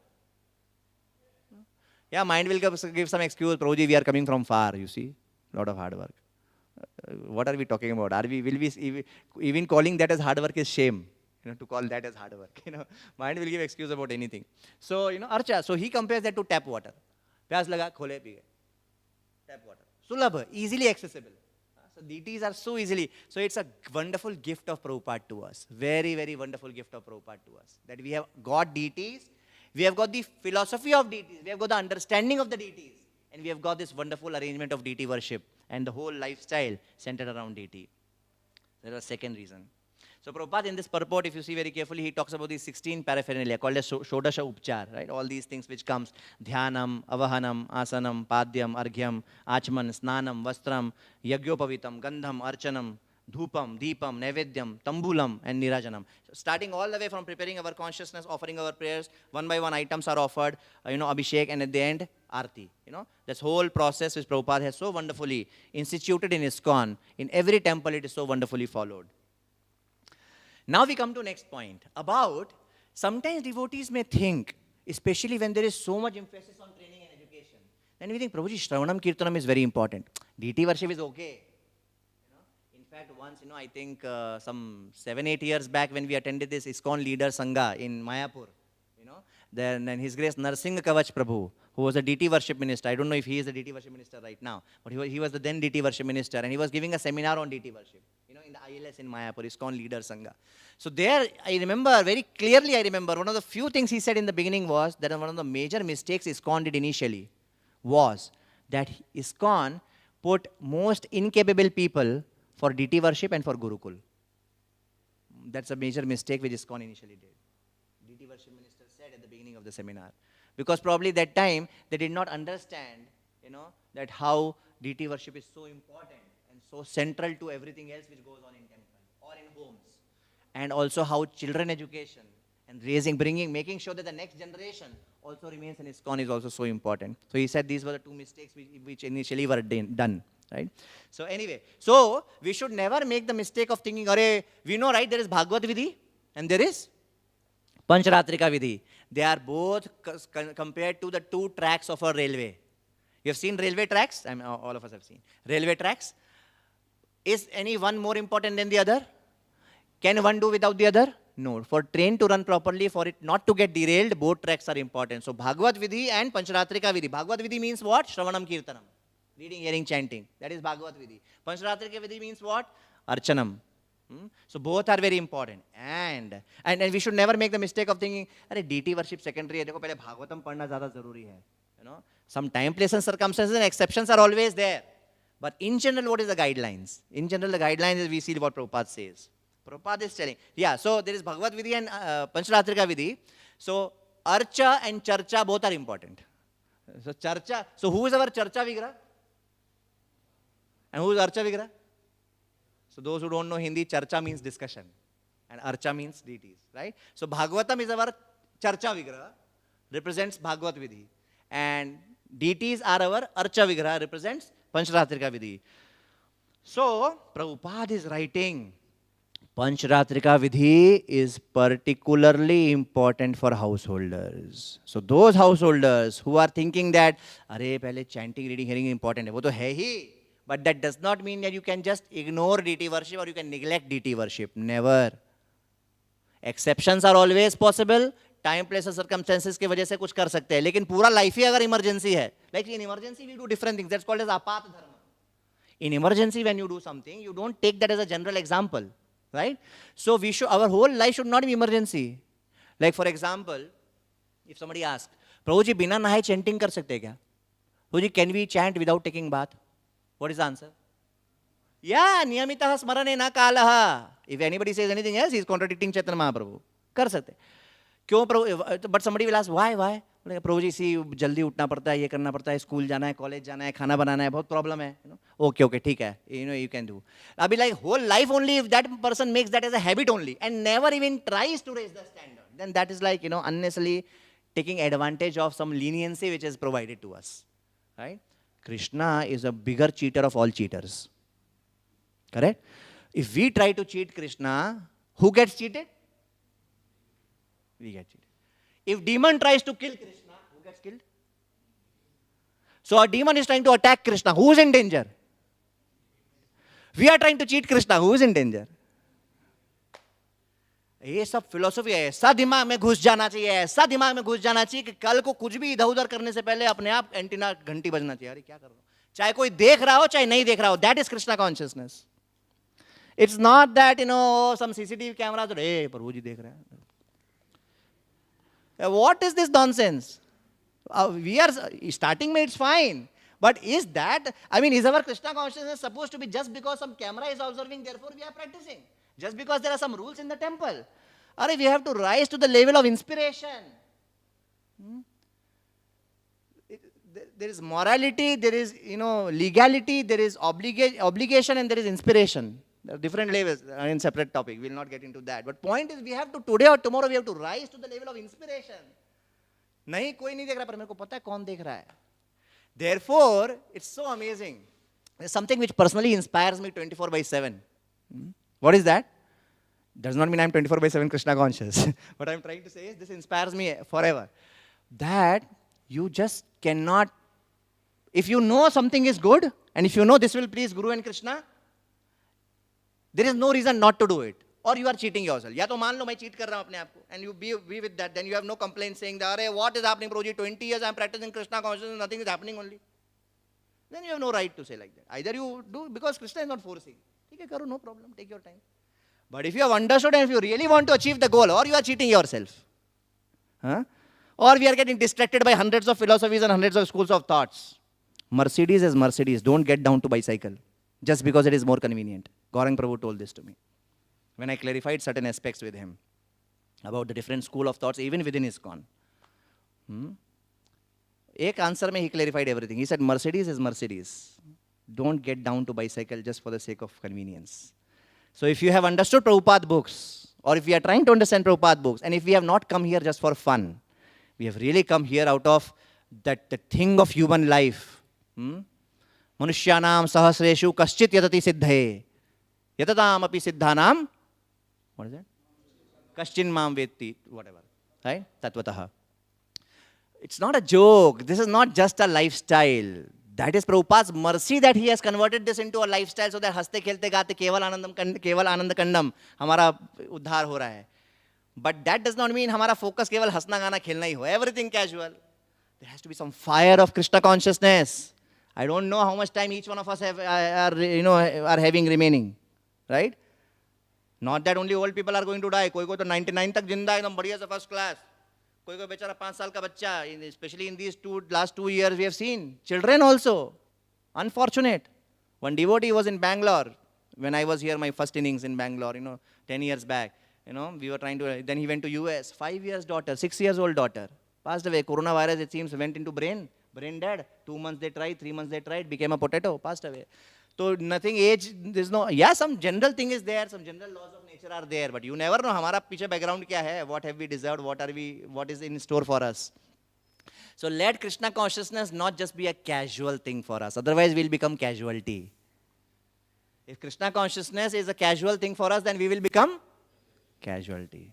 Yeah, mind will give some excuse. Prabhuji, we are coming from far, you see. Lot of hard work. What are we talking about? Will we even calling that as hard work is shame? To call that as hard work. Mind will give excuse about anything. So, Archa. So he compares that to tap water. Pyas laga, khole, pee. Tap water. Sulabh, easily accessible. So deities are so easily. So it's a wonderful gift of Prabhupada to us. Very, very wonderful gift of Prabhupada to us. That we have got deities. We have got the philosophy of deities. We have got the understanding of the deities. And we have got this wonderful arrangement of deity worship. And the whole lifestyle centered around deity. That's the second reason. So Prabhupada in this purport, if you see very carefully, he talks about these 16 paraphernalia called as Shodasha Upchar, right? All these things which comes, Dhyanam, Avahanam, Asanam, Padyam, Arghyam, Achman, Snanam, Vastram, Yagyopavitam, Gandham, Archanam, Dhupam, Deepam, Naivedyam, Tambulam, and Nirajanam. So starting all the way from preparing our consciousness, offering our prayers, one by one items are offered, Abhishek, and at the end, Arti. This whole process which Prabhupada has so wonderfully instituted in ISKCON, in every temple it is so wonderfully followed. Now we come to next point about sometimes devotees may think, especially when there is so much emphasis on training and education, then we think, Prabhuji, Shravanam Kirtanam is very important. Deity worship is okay. In fact, once, I think some 7-8 years back when we attended this ISKCON leader Sangha in Mayapur, then His Grace Narsingh Kavach Prabhu, who was a deity worship minister. I don't know if he is the deity worship minister right now, but he was the then deity worship minister, and he was giving a seminar on deity worship. In the ILS in Mayapur, ISKCON leader Sangha. So there, I remember, very clearly one of the few things he said in the beginning was that one of the major mistakes ISKCON did initially was that ISKCON put most incapable people for deity worship and for Gurukul. That's a major mistake which ISKCON initially did. Deity worship minister said at the beginning of the seminar. Because probably that time, they did not understand, that how deity worship is so important. So central to everything else which goes on in temple or in homes. And also how children education and making sure that the next generation also remains in ISKCON is also so important. So he said these were the two mistakes which initially were done. Right? So anyway, so we should never make the mistake of thinking, we know, right, there is Bhagavad Vidhi and there is Pancharatrika Vidhi. They are both compared to the two tracks of a railway. You have seen railway tracks? All of us have seen. Railway tracks. Is any one more important than the other? Can one do without the other? No. For train to run properly, for it not to get derailed, both tracks are important. So Bhagavad Vidhi and Pancharatrika Vidhi. Bhagavad Vidhi means what? Shravanam Kirtanam. Reading, hearing, chanting. That is Bhagavad Vidhi. Pancharatrika Vidhi means what? Archanam. So both are very important. And we should never make the mistake of thinking, अरे deity worship secondary है, देखो पहले भागवतम पढ़ना ज़्यादा ज़रूरी है. You know, some time, place and circumstances and exceptions are always there. But in general, what is the guidelines? In general, the guidelines is we see what Prabhupada says. Prabhupada is telling, yeah, so there is Bhagavad Vidhi and Pancharatrika Vidhi. So Archa and Charcha both are important. So Charcha, so who is our Charcha Vigraha? And who is Archa Vigraha? So those who don't know Hindi, Charcha means discussion. And Archa means deities, right? So Bhagavatam is our Charcha Vigraha, represents Bhagavad Vidhi. And deities are our Archa Vigraha, represents Pancharatrika Vidhi. So, Prabhupada is writing, Pancharatrika Vidhi is particularly important for householders. So, those householders who are thinking that, अरे पहले chanting, reading, hearing is important है, वो तो है ही. But that does not mean that you can just ignore deity worship or you can neglect deity worship. Never. Exceptions are always possible. Time place और circumstances की वजह से कुछ कर सकते हैं, लेकिन पूरा लाइफ ही अगर इमरजेंसी है, like in emergency we do different things, that's called as apat dharma. In emergency when you do something, you don't take that as a general example, right? So we should, our whole life should not be emergency. Like for example, if somebody ask, Prabhu ji बिना नहाए chanting कर सकते हैं क्या? Prabhu ji can we chant without taking bath? What is the answer? या नियमितः स्मरणेन कालः. If anybody says anything else, he is contradicting Chaitanya Mahaprabhu. कर सकते. क्यों Prabhu? But somebody will ask why Prabhu ji, see जल्दी उठना पड़ता है, ये करना पड़ता है, स्कूल जाना है, कॉलेज जाना है, खाना बनाना है, बहुत प्रॉब्लम है. ओके ठीक है, यू कैन डू. अभी like whole life only if that person makes that as a habit only and never even tries to raise the standard, then that is like unnecessarily taking advantage of some leniency which is provided to us, right? Krishna is a bigger cheater of all cheaters, correct? If we try to cheat Krishna, who gets cheated? We get cheated. If demon tries to kill Krishna, who gets killed? So a demon is trying to attack Krishna, who is in danger? We are trying to cheat Krishna, who is in danger? ये सब philosophy है, ऐसा दिमाग में घुस जाना चाहिए, ऐसा दिमाग में घुस जाना चाहिए कि कल को कुछ भी इधर उधर करने से पहले अपने आप एंटीना घंटी बजना चाहिए. अरे क्या कर रहा हूं, चाहे कोई देख रहा हो चाहे नहीं देख रहा हो. That is Krishna consciousness. It's not that some CCTV camera तो प्रभु जी देख रहे हैं. What is this nonsense? We are starting में it's fine, but is that, I mean, is our Krishna consciousness supposed to be just because some camera is observing, therefore we are practicing? Just because there are some rules in the temple? Arey, we have to rise to the level of inspiration. There is morality, there is legality, there is obligation, and there is inspiration. There are different levels in separate topic. We will not get into that. But point is, we have to, today or tomorrow, we have to rise to the level of inspiration. नहीं, कोई नहीं देख रहा, पर मेरे को पता है कौन देख रहा है. Therefore, it's so amazing. There's something which personally inspires me 24/7. What is that? Does not mean I'm 24/7 Krishna conscious. What I'm trying to say is, this inspires me forever. That you just cannot, if you know something is good, and if you know this will please Guru and Krishna, there is no reason not to do it. Or you are cheating yourself. या तो मान लो मैं cheat कर रहा हूँ अपने आप को, and you be with that, then you have no complaint saying that, अरे what is happening Prabhuji, 20 years I am practicing Krishna consciousness, nothing is happening only. Then you have no right to say like that. Either you do, because Krishna is not forcing. ठीक है, करो, no problem, take your time. But if you have understood and if you really want to achieve the goal, or you are cheating yourself. Or we are getting distracted by hundreds of philosophies and hundreds of schools of thoughts. Mercedes is Mercedes. Don't get down to bicycle just because it is more convenient. Gaurang Prabhu told this to me when I clarified certain aspects with him about the different school of thoughts even within ISKCON. Ek answer mein he clarified everything. He said Mercedes is Mercedes. Don't get down to bicycle just for the sake of convenience. So if you have understood Prabhupada books, or if we are trying to understand Prabhupada books, and if we have not come here just for fun, we have really come here out of that the thing of human life. Manushyanam sahasreshu kaschit yatati siddhaye. Yatatam api siddhanam. What is that? Kaschin mam vetti. Whatever. Right? Tattvataha. It's not a joke. This is not just a lifestyle. That is Prabhupada's mercy that he has converted this into a lifestyle so that हंसते खेलते गाते केवल आनंद condemn हमारा उद्धार हो रहा है. But that does not mean हमारा focus केवल हंसना गाना खेलना ही हो. Everything casual. There has to be some fire of Krishna consciousness. I don't know how much time each one of us are having remaining, right? Not that only old people are going to die. कोई कोई तो 99 तक जिंदा है एकदम बढ़िया से first class. कोई कोई बेचारा 5 साल का बच्चा. Especially in these last 2 years we have seen children also. Unfortunate. One devotee was in Bangalore when I was here, my first innings in Bangalore, 10 years back. We were trying to, then he went to US, 5 years daughter, 6 years old daughter, passed away. Coronavirus, it seems, went into brain dead. 2 months they tried, 3 months they tried, became a potato, passed away. So nothing age, there's no, some general thing is there, some general laws of nature are there, but you never know हमारा पीछे background क्या है, what have we deserved, what is in store for us. So let Krishna consciousness not just be a casual thing for us, otherwise we'll become casualty. If Krishna consciousness is a casual thing for us, then we will become casualty.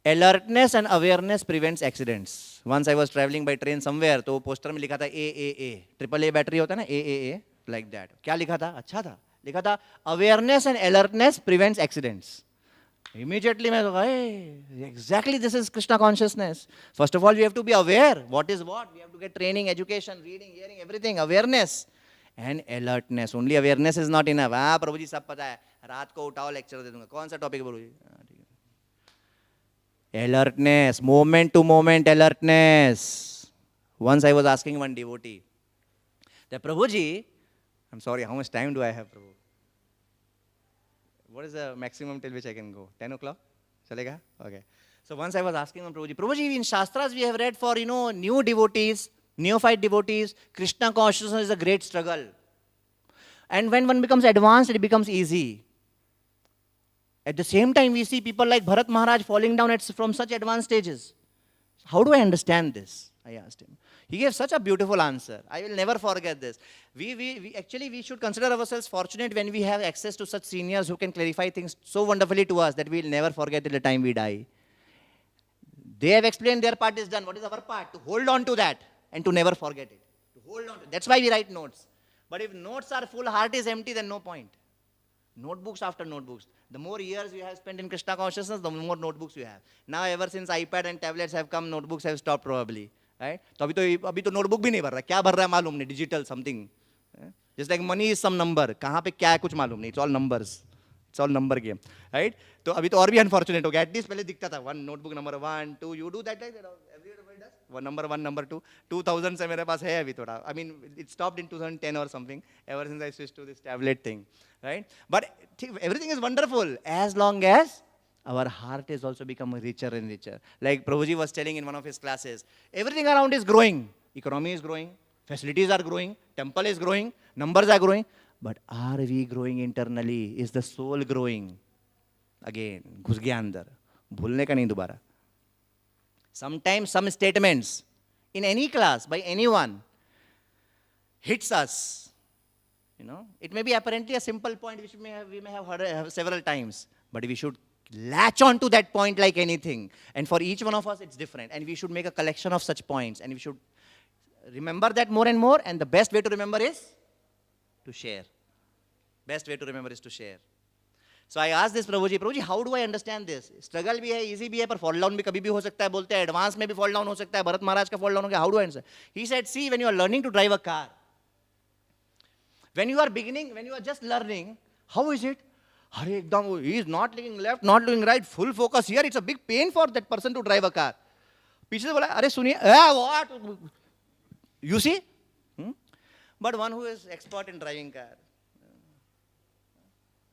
Alertness and awareness prevents accidents. Once I was traveling by train somewhere, तो poster में लिखा था AAA, AAA battery होता है ना, AAA, like that. क्या लिखा था? अच्छा था. लिखा था awareness and alertness prevents accidents. Immediately मैं तो hey, exactly this is Krishna consciousness. First of all, we have to be aware. What is what? We have to get training, education, reading, hearing, everything. Awareness and alertness. Only awareness is not enough. हाँ प्रभु जी सब पता है. रात को उठाओ lecture दे दूँगा. कौन सा topic Prabhu ji? Alertness, moment to moment alertness. Once I was asking one devotee, that Prabhuji, I'm sorry, how much time do I have, Prabhu? What is the maximum till which I can go? 10 o'clock? Chalega? Okay. So once I was asking him, Prabhuji, in Shastras we have read for, new devotees, neophyte devotees, Krishna consciousness is a great struggle. And when one becomes advanced, it becomes easy. At the same time, we see people like Bharat Maharaj falling down from such advanced stages. How do I understand this? I asked him. He gave such a beautiful answer. I will never forget this. We should consider ourselves fortunate when we have access to such seniors who can clarify things so wonderfully to us that we will never forget till the time we die. They have explained their part is done. What is our part? To hold on to that and to never forget it. To hold on to it. That's why we write notes. But if notes are full, heart is empty, then no point. Notebooks after notebooks. The more years you have spent in Krishna consciousness, the more notebooks you have. Now, ever since iPad and tablets have come, notebooks have stopped probably. Right? तो अभी तो notebook भी नहीं भर रहा. क्या भर रहा है मालूम नहीं. Digital something. Just like money is some number. कहाँ पे क्या है कुछ मालूम नहीं. It's all numbers. It's all number game. Right? तो अभी तो और भी unfortunate हो गया. At least पहले दिखता था. One notebook number 1, 2. You do that like that. Everybody does. One, number 2. 2000 से मेरे पास है अभी थोड़ा. I mean, it stopped in 2010 or something. Ever since I switched to this tablet thing. Right? But everything is wonderful as long as our heart is also become richer and richer. Like Prabhuji was telling in one of his classes, everything around is growing. Economy is growing, facilities are growing, temple is growing, numbers are growing. But are we growing internally? Is the soul growing? Again, घुस गया अंदर. भूलने का नहीं दोबारा. Sometimes some statements in any class by anyone hits us. It may be apparently a simple point which we may have heard several times, but we should latch on to that point like anything. And for each one of us, it's different. And we should make a collection of such points. And we should remember that more and more. And the best way to remember is to share. Best way to remember is to share. So I asked this Prabhuji, how do I understand this? Struggle भी है, easy भी है, पर fall down भी कभी भी हो सकता है, बोलते हैं, advance में भी fall down हो सकता है, भरत महाराज का fall down हो गया, how do I understand? He said, see, when you are learning to drive a car, when you are beginning, when you are just learning, how is it? He is not looking left, not looking right, full focus here. It's a big pain for that person to drive a car. पीछे से बोला, अरे सुनिए, what? You see? But one who is expert in driving car,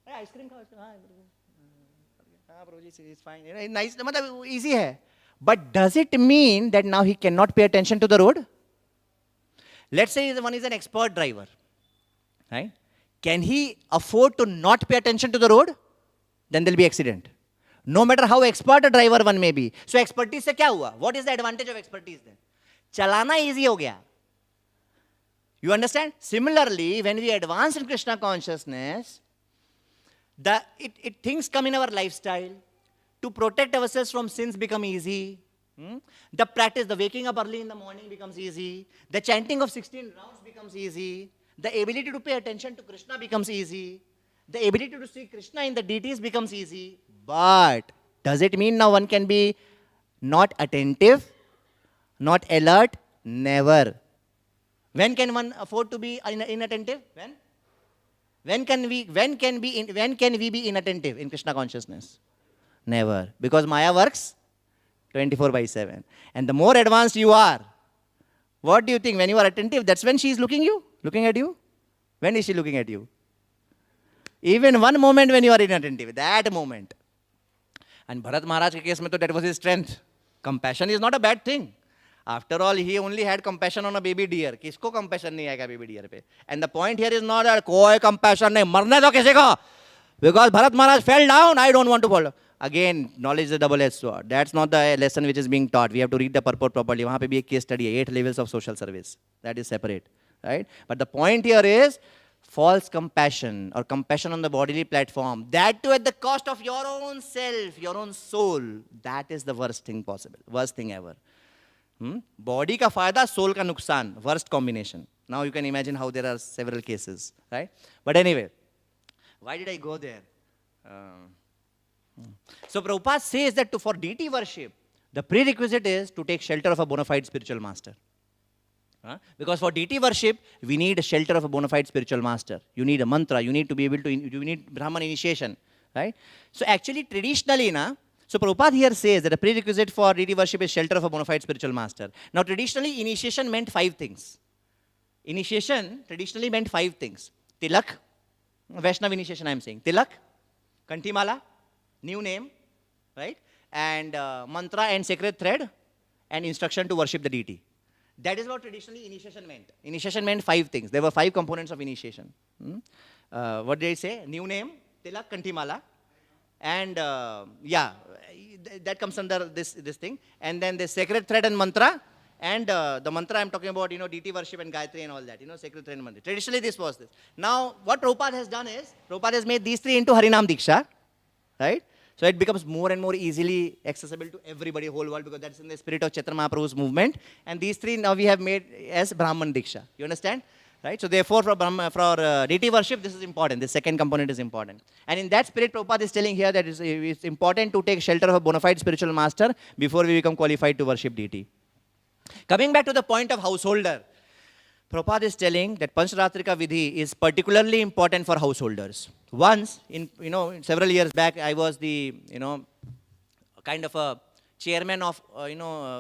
ice cream खाओ, हाँ Prabhuji, it's fine. Nice, मतलब easy है. But does it mean that now he cannot pay attention to the road? Let's say one is an expert driver. Right? Can he afford to not pay attention to the road? Then there will be accident. No matter how expert a driver one may be. So expertise से क्या हुआ? What is the advantage of expertise then? चलाना easy हो गया. You understand? Similarly, when we advance in Krishna consciousness, things come in our lifestyle. To protect ourselves from sins become easy. The practice, the waking up early in the morning becomes easy. The chanting of 16 rounds becomes easy. The ability to pay attention to Krishna becomes easy. The ability to see Krishna in the deities becomes easy. But does it mean now one can be not attentive, not alert? Never. When can one afford to be inattentive? When can we be inattentive in Krishna consciousness? Never. Because Maya works 24/7. And the more advanced you are, what do you think? When you are attentive, that's when she is looking at you. When is she looking at you? Even one moment when you are inattentive, that moment. And Bharat Maharaj ke case mein to that was his strength. Compassion is not a bad thing. After all, he only had compassion on a baby deer. Kisko compassion nahi aayega baby deer pe? And the point here is not that koi compassion nahi, marne do kisi ko. Because Bharat Maharaj fell down, I don't want to fall down. Again, knowledge is a double-edged sword. That's not the lesson which is being taught. We have to read the purport properly. Wahan pe bhi ek case study hai, 8 levels of social service. That is separate, right? But the point here is false compassion or compassion on the bodily platform. That too at the cost of your own self, your own soul. That is the worst thing possible, worst thing ever. Body ka fayda, soul ka nuksan. Worst combination. Now you can imagine how there are several cases, right? But anyway, why did I go there? So Prabhupada says that for deity worship, the prerequisite is to take shelter of a bona fide spiritual master. Because for deity worship, we need a shelter of a bona fide spiritual master. You need a mantra. You need to be able to, you need Brahman initiation, right? So actually, traditionally, so Prabhupada here says that the prerequisite for deity worship is shelter of a bona fide spiritual master. Now, traditionally, initiation meant 5 things. Initiation traditionally meant 5 things. Tilak, Vaishnava initiation I am saying. Tilak, Kantimala, new name, right? And mantra and sacred thread and instruction to worship the deity. That is what traditionally initiation meant. Initiation meant 5 things. There were 5 components of initiation. What did I say? New name, Tilak, Kantimala. And that comes under this thing. And then the sacred thread and mantra. And the mantra I'm talking about, deity worship and Gayatri and all that, sacred thread and mantra. Traditionally this was this. Now what Prabhupada has done is, Prabhupada has made these 3 into Harinam Diksha, right? So it becomes more and more easily accessible to everybody, whole world, because that's in the spirit of Chaitanya Mahaprabhu's movement. And these 3 now we have made as Brahman Diksha. You understand? Right? So therefore, for deity worship, this is important. The second component is important. And in that spirit, Prabhupada is telling here that it's important to take shelter of a bona fide spiritual master before we become qualified to worship deity. Coming back to the point of householder, Prabhupada is telling that Pancharatrika Vidhi is particularly important for householders. Once, several years back, I was the, kind of a chairman of,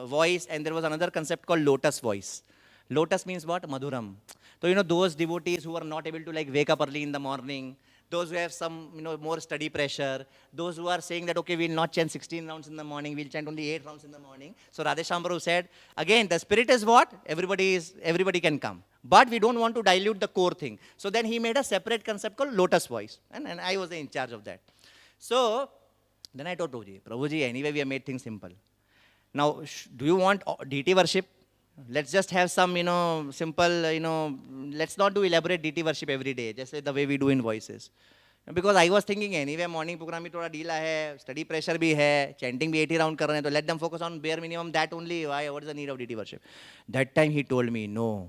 voice, and there was another concept called lotus voice. Lotus means what? Madhuram. So, those devotees who are not able to wake up early in the morning, those who have some, more study pressure, those who are saying that, okay, we'll not chant 16 rounds in the morning, we'll chant only 8 rounds in the morning. So Radheshambharu said, again, the spirit is what? Everybody can come. But we don't want to dilute the core thing. So then he made a separate concept called lotus voice. And I was in charge of that. So then I told Prabhuji, anyway, we have made things simple. Now, do you want deity worship? Let's just have some, simple, let's not do elaborate deity worship every day, just the way we do in voices. Because I was thinking, anyway, morning program bhi thoda deela hai, study pressure bhi hai, chanting bhi 80 round kar rahe hain, so let them focus on bare minimum, that only. Why? What is the need of deity worship? That time he told me, no.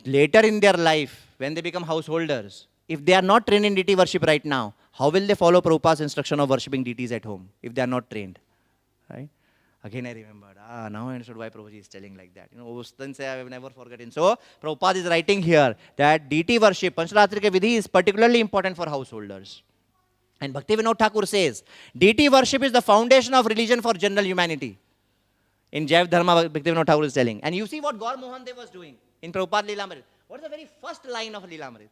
Later in their life, when they become householders, if they are not trained in deity worship right now, how will they follow Prabhupada's instruction of worshipping deities at home, if they are not trained? Right? Again I remembered, now I understood why Prabhuji is telling like that. Then say I have never forgotten. So, Prabhupada is writing here that deity worship, Pancharatrika Vidhi is particularly important for householders. And Bhaktivinoda Thakur says, deity worship is the foundation of religion for general humanity. In Jaiv Dharma, Bhaktivinoda Thakur is telling. And you see what Gaur Mohan Dev was doing in Prabhupada Lilamrit. What is the very first line of Lilamrit?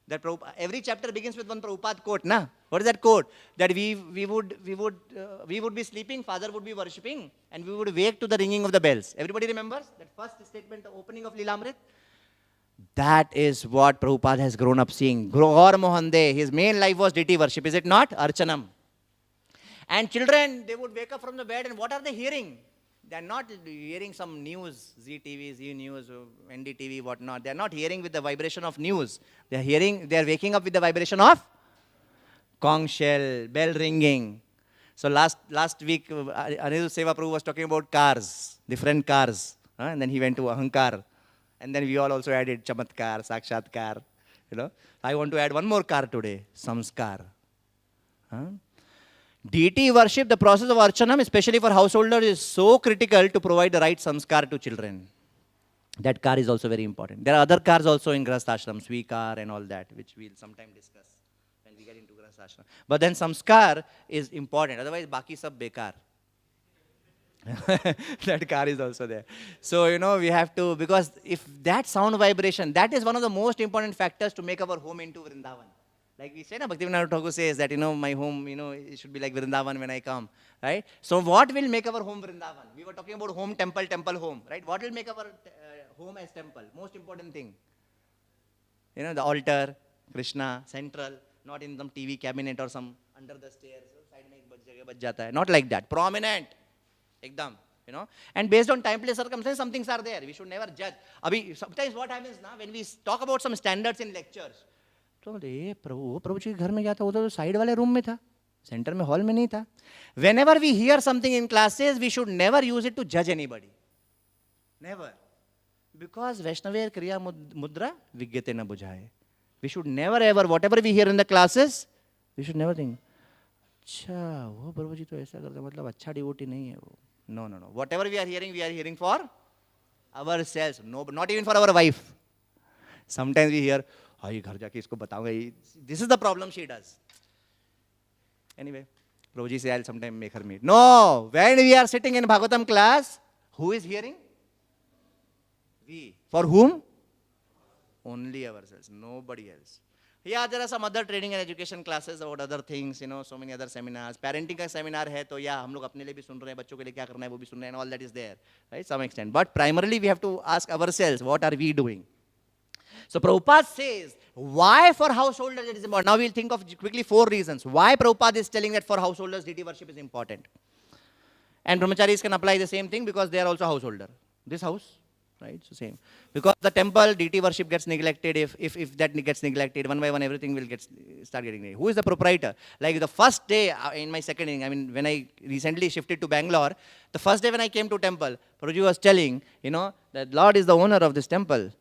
That every chapter begins with one Prabhupada quote, na? What is that quote? That we would be sleeping, Father would be worshipping, and we would wake to the ringing of the bells. Everybody remembers that first statement, the opening of Lilamrit? That is what Prabhupada has grown up seeing. Gaur Mohan De, his main life was deity worship, is it not? Archanam. And children, they would wake up from the bed, and what are they hearing? They are not hearing some news, ZTV, Z News, NDTV, whatnot. They are not hearing with the vibration of news. They are waking up with the vibration of conch shell, bell ringing. So last week, Anirudh Seva Prabhu was talking about cars, different cars. And then he went to Ahankar. And then we all also added Chamatkar, Sakshatkar. I want to add one more car today, Samskar. Deity worship, the process of Archanam, especially for householders, is so critical to provide the right samskar to children. That car is also very important. There are other cars also in Grahastha ashram, Sweekar and all that, which we'll sometime discuss when we get into Grahastha ashram. But then samskar is important, otherwise baki sab bekar. That car is also there. So, we have to, because if that sound vibration, that is one of the most important factors to make our home into Vrindavan. Like we say, Bhaktivinoda Thakur says that, my home, it should be like Vrindavan when I come, right? So what will make our home Vrindavan? We were talking about home, temple, home, right? What will make our home as temple? Most important thing. The altar, Krishna, central, not in some TV cabinet or some under the stairs. Side mein ek jagah bach jata hai. Not like that. Prominent. Ekdam. And based on time, place, circumstances, some things are there. We should never judge. Sometimes what happens now, when we talk about some standards in lectures, तो प्रभु जी के घर में क्या था, वो तो side वाले room में था, सेंटर में हॉल में नहीं था. Whenever we hear something in classes, we should never use it to judge anybody. Never. Because Vaishnaveer Kriya Mudra Vigyate na bujhaye. We should never ever, whatever we hear in the classes, we should never think, अच्छा वो प्रभु जी तो ऐसा करते, मतलब अच्छा devotee नहीं है वो. No. Whatever we are hearing for ourselves. No, not even for our wife. Sometimes we hear, ये घर जाके इसको बताऊंगा. This is the problem she does. Anyway, Prabhuji said, I'll sometime make her meet. No, when we are sitting in Bhagavatam class, who is hearing? We. For whom? Only ourselves, nobody else. Yeah, there are some other training and education classes about other things, so many other seminars. Parenting का seminar है, तो yeah, हम लोग अपने लिए भी सुन रहे हैं, बच्चों के लिए क्या करना है वो भी सुन रहे हैं, and all that is there, right? Some extent. But primarily we have to ask ourselves, what are we doing? So Prabhupada says, why for householders it is important? Now we'll think of quickly 4 reasons. Why Prabhupada is telling that for householders deity worship is important. And brahmacharis can apply the same thing because they are also householder. This house, right? So same. Because the temple deity worship gets neglected, if that gets neglected, one by one everything will start getting neglected. Who is the proprietor? Like the first day in my second inning, when I recently shifted to Bangalore, the first day when I came to temple, Prabhuji was telling, that Lord is the owner of this temple.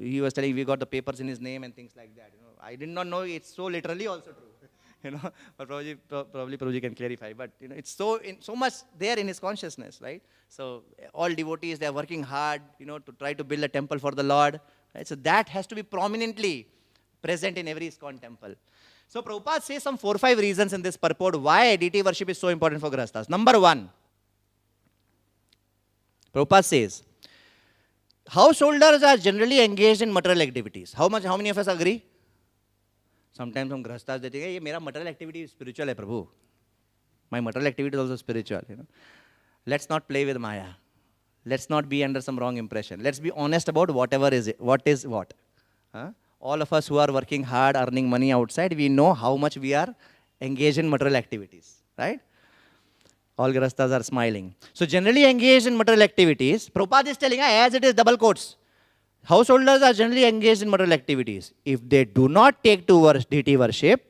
He was telling we got the papers in his name and things like that. I did not know it's so literally also true. But probably Prabhuji can clarify. But it's so much there in his consciousness, right? So all devotees, they are working hard, to try to build a temple for the Lord. Right? So that has to be prominently present in every ISKCON temple. So Prabhupada says some 4 or 5 reasons in this purport why deity worship is so important for Grahasthas. Number 1, Prabhupada says, householders are generally engaged in material activities. How many of us agree? Sometimes हम गृहस्थास देते हैं, ये मेरा material activity spiritual है प्रभु. My material activity is also spiritual. Let's not play with Maya. Let's not be under some wrong impression. Let's be honest about what is what. All of us who are working hard, earning money outside, we know how much we are engaged in material activities, right? All grahasthas are smiling. So generally engaged in material activities, Prabhupada is telling, as it is double quotes, householders are generally engaged in material activities. If they do not take to deity worship,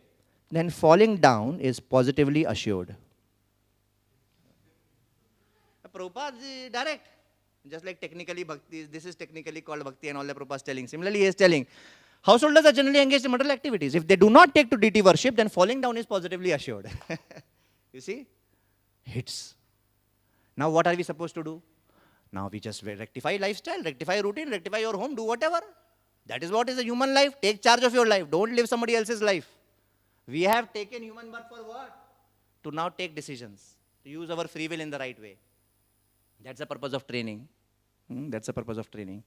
then falling down is positively assured. Prabhupada is direct. Just like technically bhakti, this is technically called bhakti and all that Prabhupada is telling. Similarly, he is telling, householders are generally engaged in material activities. If they do not take to deity worship, then falling down is positively assured. You see? Hits. Now what are we supposed to do? Now we just rectify lifestyle, rectify routine, rectify your home, do whatever. That is what is a human life. Take charge of your life. Don't live somebody else's life. We have taken human birth for what? To now take decisions. To use our free will in the right way. That's the purpose of training. That's the purpose of training.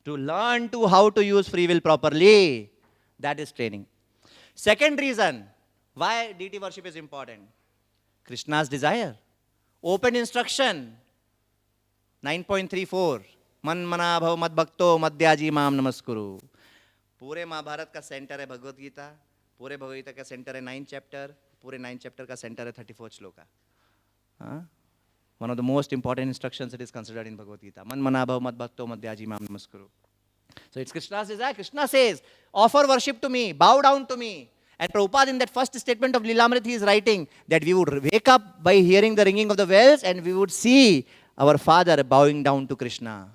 To learn how to use free will properly. That is training. Second reason why deity worship is important. Krishna's desire. Open instruction. 9.34. Man mana bhav mad bhakto madhyaji maam namaskuru. पूरे महाभारत का centre है भगवत गीता. पूरे भगवत गीता का centre है 9th chapter. पूरे 9th chapter का centre है 34th shloka. One of the most important instructions that is considered in Bhagavad Gita. Man mana bhav mad bhakto madhyaji maam namaskuru. So it's Krishna's desire. Krishna says, offer worship to me, bow down to me. And Prabhupada in that first statement of Lilamrit, he is writing that we would wake up by hearing the ringing of the bells and we would see our father bowing down to Krishna.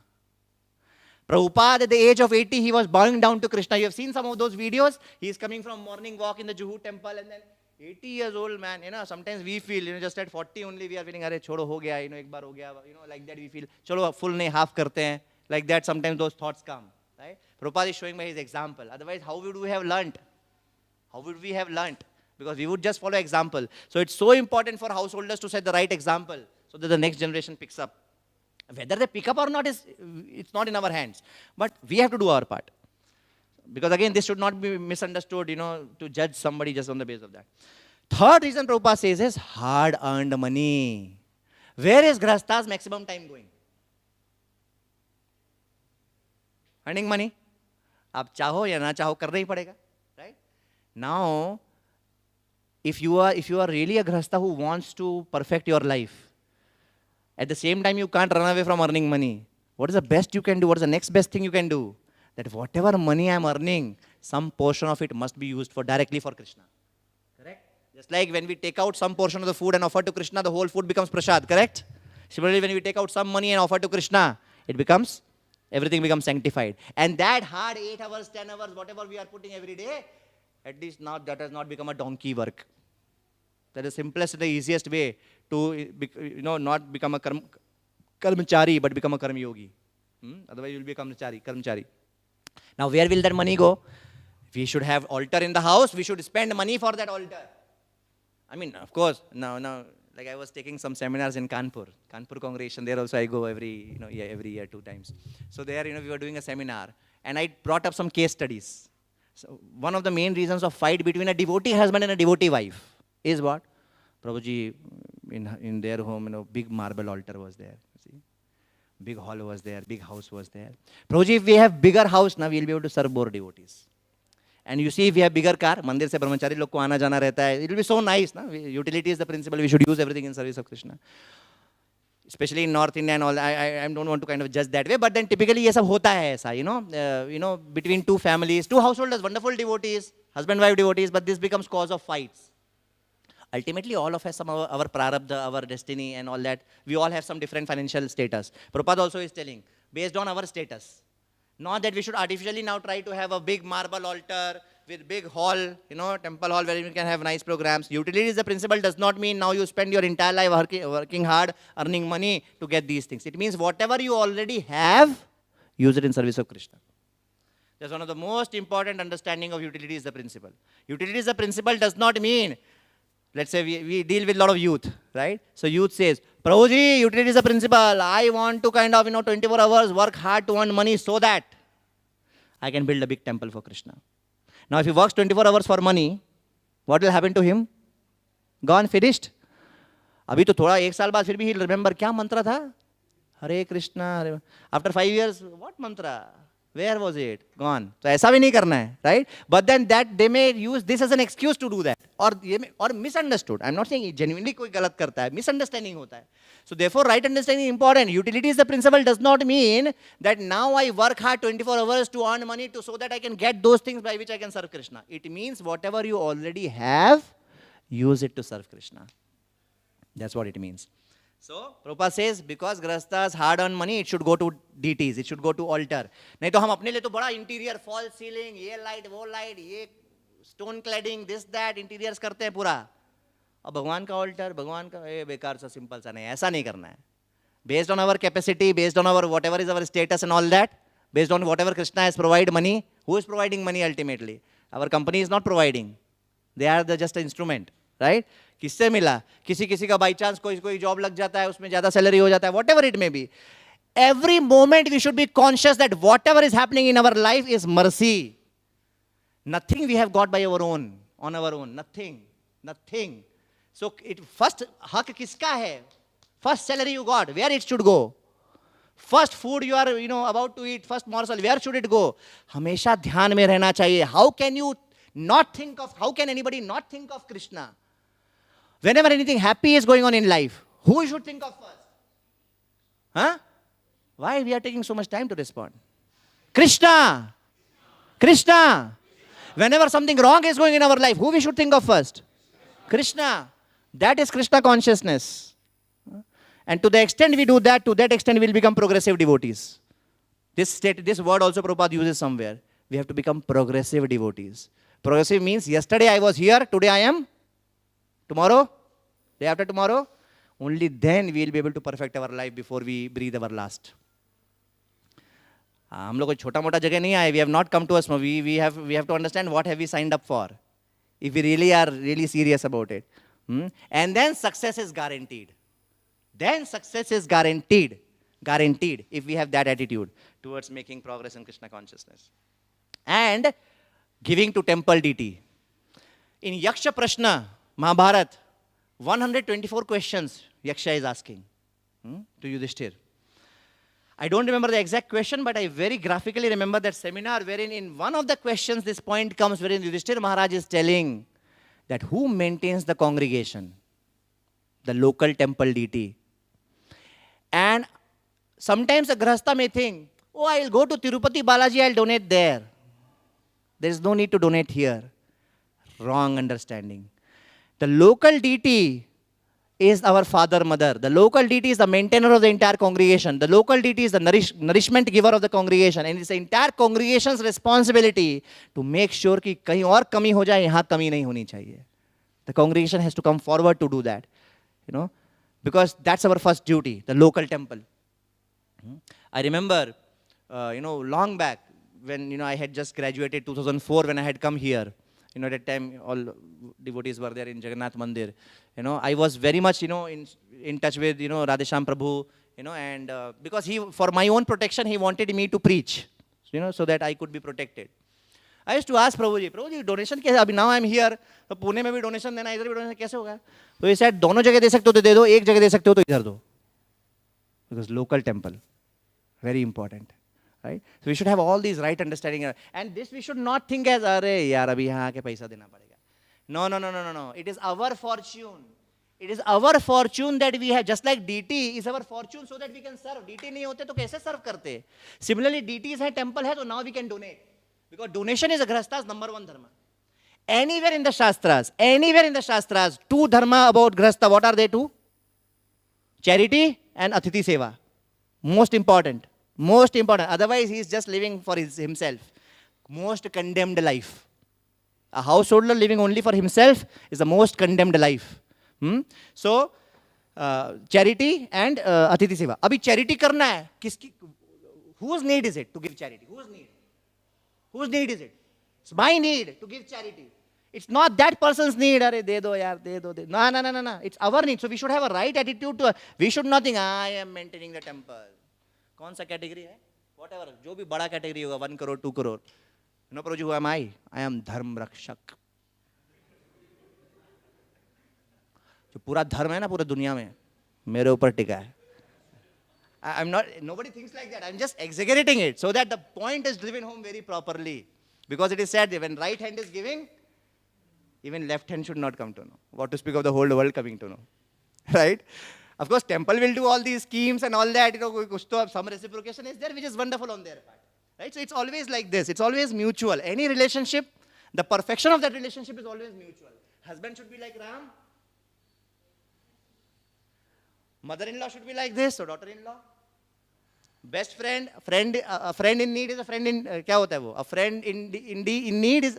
Prabhupada at the age of 80, he was bowing down to Krishna. You have seen some of those videos. He is coming from morning walk in the Juhu temple and then 80 years old man, sometimes we feel, just at 40 only we are feeling, arey chodo ho gaya, ek baar ho gaya, like that we feel, chalo full nahi, half karte hain. Like that, sometimes those thoughts come. Right? Prabhupada is showing by his example. Otherwise, how would we have learnt? How would we have learnt? Because we would just follow example. So it's so important for householders to set the right example so that the next generation picks up. Whether they pick up or not, it's not in our hands. But we have to do our part. Because again, this should not be misunderstood, to judge somebody just on the basis of that. Third reason Prabhupada says is hard-earned money. Where is Grihastha's maximum time going? Earning money. आप चाहो या ना चाहो करना ही पड़ेगा, right? Now, if you are really a Grihastha who wants to perfect your life, at the same time you can't run away from earning money. What is the best you can do? What is the next best thing you can do? That whatever money I am earning, some portion of it must be used directly for Krishna. Correct? Just like when we take out some portion of the food and offer to Krishna, the whole food becomes prasad. Correct? Similarly, when we take out some money and offer to Krishna, everything becomes sanctified. And that hard 8 hours, 10 hours, whatever we are putting every day, at least now that has not become a donkey work. That is the simplest and the easiest way to, not become a karmachari, but become a karma yogi. Otherwise, you will become a karmachari. Now, where will that money go? We should have altar in the house. We should spend money for that altar. I mean, of course, now, like I was taking some seminars in Kanpur congregation. There also I go every year 2 times. So there, we were doing a seminar, and I brought up some case studies. So one of the main reasons of fight between a devotee husband and a devotee wife is what? Prabhuji, in their home, big marble altar was there. See? Big hall was there, big house was there. Prabhuji, if we have bigger house, now we'll be able to serve more devotees. And you see, if we have bigger car, mandir se brahmachari log ko aana jana rehta hai, it will be so nice. Na? Utility is the principle. We should use everything in service of Krishna. Especially in North India and all, I don't want to kind of judge that way, but then typically ये सब होता है ऐसा, between 2 families, 2 householders, wonderful devotees, husband-wife devotees, but this becomes cause of fights. Ultimately, all of us, our prarabdha, our destiny and all that, we all have some different financial status. Prabhupada also is telling, based on our status. Not that we should artificially now try to have a big marble altar with big hall, temple hall where you can have nice programs. Utility is the principle does not mean now you spend your entire life working hard, earning money to get these things. It means whatever you already have, use it in service of Krishna. That's one of the most important understanding of utility is the principle. Utility is the principle does not mean, let's say we deal with a lot of youth, right? So youth says, Prabhuji, utility is the principle. I want to kind of, 24 hours work hard to earn money so that I can build a big temple for Krishna. Now, if he works 24 hours for money, what will happen to him? Gone, finished. अभी तो थोड़ा 1 साल बाद फिर भी he'll remember क्या मंत्र था? Hare Krishna. After 5 years, what mantra? Where was it? Gone. So ऐसा भी नहीं करना है, right? But then that they may use this as an excuse to do that, or misunderstood. I'm not saying genuinely कोई गलत करता है, misunderstanding होता है. So therefore, right understanding is important. Utility is the principle does not mean that now I work hard 24 hours to earn money so that I can get those things by which I can serve Krishna. It means whatever you already have, use it to serve Krishna. That's what it means. So, Prabhupada says, because Grihastha's hard-earned money, it should go to deities, it should go to altar. नहीं तो हम अपने लिए तो बड़ा interior, false ceiling, ये light, वो light, ये stone cladding, this, that, interiors करते हैं पूरा. और भगवान का altar, भगवान का ये बेकार सा simple सा नहीं, ऐसा नहीं करना है. Based on our capacity, based on our whatever is our status and all that, based on whatever Krishna has provided money, who is providing money ultimately? Our company is not providing. They are just an instrument, right? किससे मिला? किसी का by chance कोई job लग जाता है, उसमें ज्यादा सैलरी हो जाता है, whatever it may be. Every moment we should be conscious that whatever is happening in our life is mercy. Nothing we have got by our own, on our own. Nothing. So first हक किसका है? First salary you got, where it should go? First food you are about to eat, first morsel, where should it go? हमेशा ध्यान में रहना चाहिए. How can anybody not think of Krishna? Whenever anything happy is going on in life, who you should think of first? Huh? Why we are taking so much time to respond? Krishna. Whenever something wrong is going in our life, who we should think of first? Krishna. That is Krishna consciousness. And to the extent we do that, to that extent we will become progressive devotees. This word also Prabhupada uses somewhere. We have to become progressive devotees. Progressive means yesterday I was here, today I am. Tomorrow, day after tomorrow, only then we will be able to perfect our life before we breathe our last. हम लोग कोई छोटा मोटा जगह नहीं आए. We have not come to us. We have to understand what have we signed up for. If we really are really serious about it. And then success is guaranteed. Then success is guaranteed. Guaranteed if we have that attitude towards making progress in Krishna consciousness. And giving to temple deity. In Yaksha Prashna, Mahabharat, 124 questions Yaksha is asking to Yudhishthir. I don't remember the exact question, but I very graphically remember that seminar wherein in one of the questions this point comes wherein Yudhishthir Maharaj is telling that who maintains the congregation? The local temple deity. And sometimes a grahastha may think, oh, I'll go to Tirupati Balaji, I'll donate there. There is no need to donate here. Wrong understanding. The local deity is our father, mother. The local deity is the maintainer of the entire congregation. The local deity is the nourishment giver of the congregation. And it's the entire congregation's responsibility to make sure कि कहीं और कमी हो जाए, यहाँ कमी नहीं होनी चाहिए. The congregation has to come forward to do that. Because that's our first duty, the local temple. I remember, long back when, I had just graduated 2004 when I had come here. At that time, all devotees were there in Jagannath Mandir. I was very much, in touch with, Radhesham Prabhu, and because for my own protection, he wanted me to preach, so that I could be protected. I used to ask Prabhuji, donation कैसे? Now I'm here, तो पुणे में भी donation देना, इधर भी donation कैसे होगा? तो he said, दोनों जगह दे सकते हो तो दे दो, एक जगह दे सकते हो तो इधर दो. Because local temple, very important. Right? So we should have all these right understanding. And this we should not think as, अरे यार अभी यहाँ के पैसा देना पड़ेगा. No. It is our fortune. It is our fortune that we have. Just like deity is our fortune so that we can serve. Deity नहीं होते तो कैसे serve करते? Similarly, deities है, temple है, so now we can donate. Because donation is a grahastha's number one dharma. Anywhere in the Shastras, two dharma about grahastha, what are they two? Charity and Atithi Seva. Most important. Otherwise, he is just living for himself. Most condemned life. A householder living only for himself is the most condemned life. So, charity and Atithi Seva. Abhi charity karna hai. Whose need is it to give charity? Whose need is it? It's my need to give charity. It's not that person's need. Arey, de do yaar, de do. No. It's our need. So we should have a right attitude to. We should not think, I am maintaining the temple. कौन सा category है? Whatever, जो भी बड़ा category होगा, 1 crore, 2 crore. Prabhuji, who am I? I am धर्म रक्षक. जो पूरा धर्म है ना पूरे दुनिया में मेरे ऊपर टिका है. I'm not. Nobody thinks like that. I'm just exaggerating it so that the point is driven home very properly. Because it is said that when right hand is giving, even left hand should not come to know. What to speak of the whole world coming to know, right? Of course, temple will do all these schemes and all that. Some reciprocation is there, which is wonderful on their part, right? So it's always like this. It's always mutual. Any relationship, the perfection of that relationship is always mutual. Husband should be like Ram. Mother-in-law should be like this, or daughter-in-law. Best friend, a friend in need is a friend in, क्या होता है वो? A friend in need is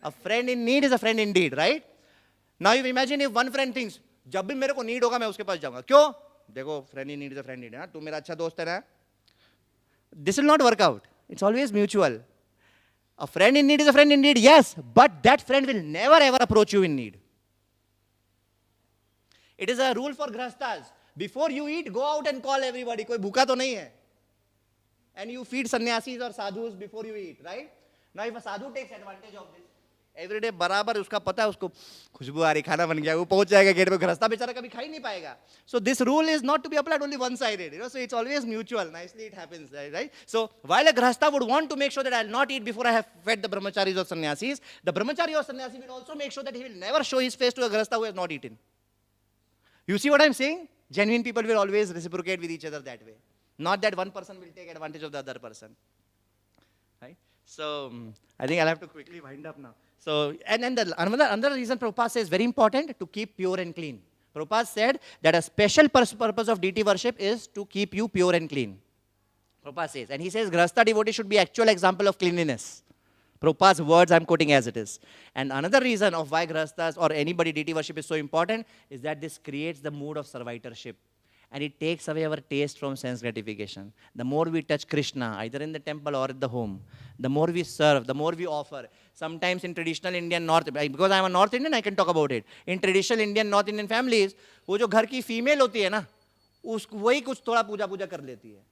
a friend in need is a friend indeed, right? Now you imagine if one friend thinks, जब भी मेरे को need होगा मैं उसके पास जाऊंगा. क्यों? देखो, friend in need is a friend indeed. तू मेरा अच्छा दोस्त है ना? This will not work out. It's always mutual. A friend in need is a friend indeed, yes, but that friend will never ever approach you in need. It is a rule for grahasthas. Before you eat, go out and call everybody. कोई भूखा तो नहीं है. And you feed sannyasis or sadhus before you eat, right? Now if a sadhu takes advantage of this, every day बराबर उसका पता है उसको खुशबू आ रही खाना बन गया वो पहुंच जाएगा गेट पे गृहस्था बेचारा कभी खा ही नहीं पाएगा. So this rule is not to be applied only one-sided, so it's always mutual. Nicely it happens, right? So while a grahastha would want to make sure that I'll not eat before I have fed the brahmacharis or sannyasis, the brahmachari or sannyasi will also make sure that he will never show his face to a grahastha who has not eaten. You see what I'm saying? Genuine people will always reciprocate with each other that way. Not that one person will take advantage of the other person. Right? So, I think I'll have to quickly wind up now. So, and then another reason Prabhupada says very important, to keep pure and clean. Prabhupada said that a special purpose of deity worship is to keep you pure and clean. Prabhupada says. And he says, Grahastha devotee should be actual example of cleanliness. Prabhupada's words I'm quoting as it is. And another reason of why Grahasthas or anybody deity worship is so important is that this creates the mood of servitorship. and it takes away our taste from sense gratification. The more we touch Krishna, either in the temple or at the home, the more we serve, the more we offer. Sometimes in traditional Indian because I am a North Indian, I can talk about it. In traditional Indian, North Indian families, वो जो घर की female होती है ना, वही कुछ थोड़ा पूजा कर लेती है.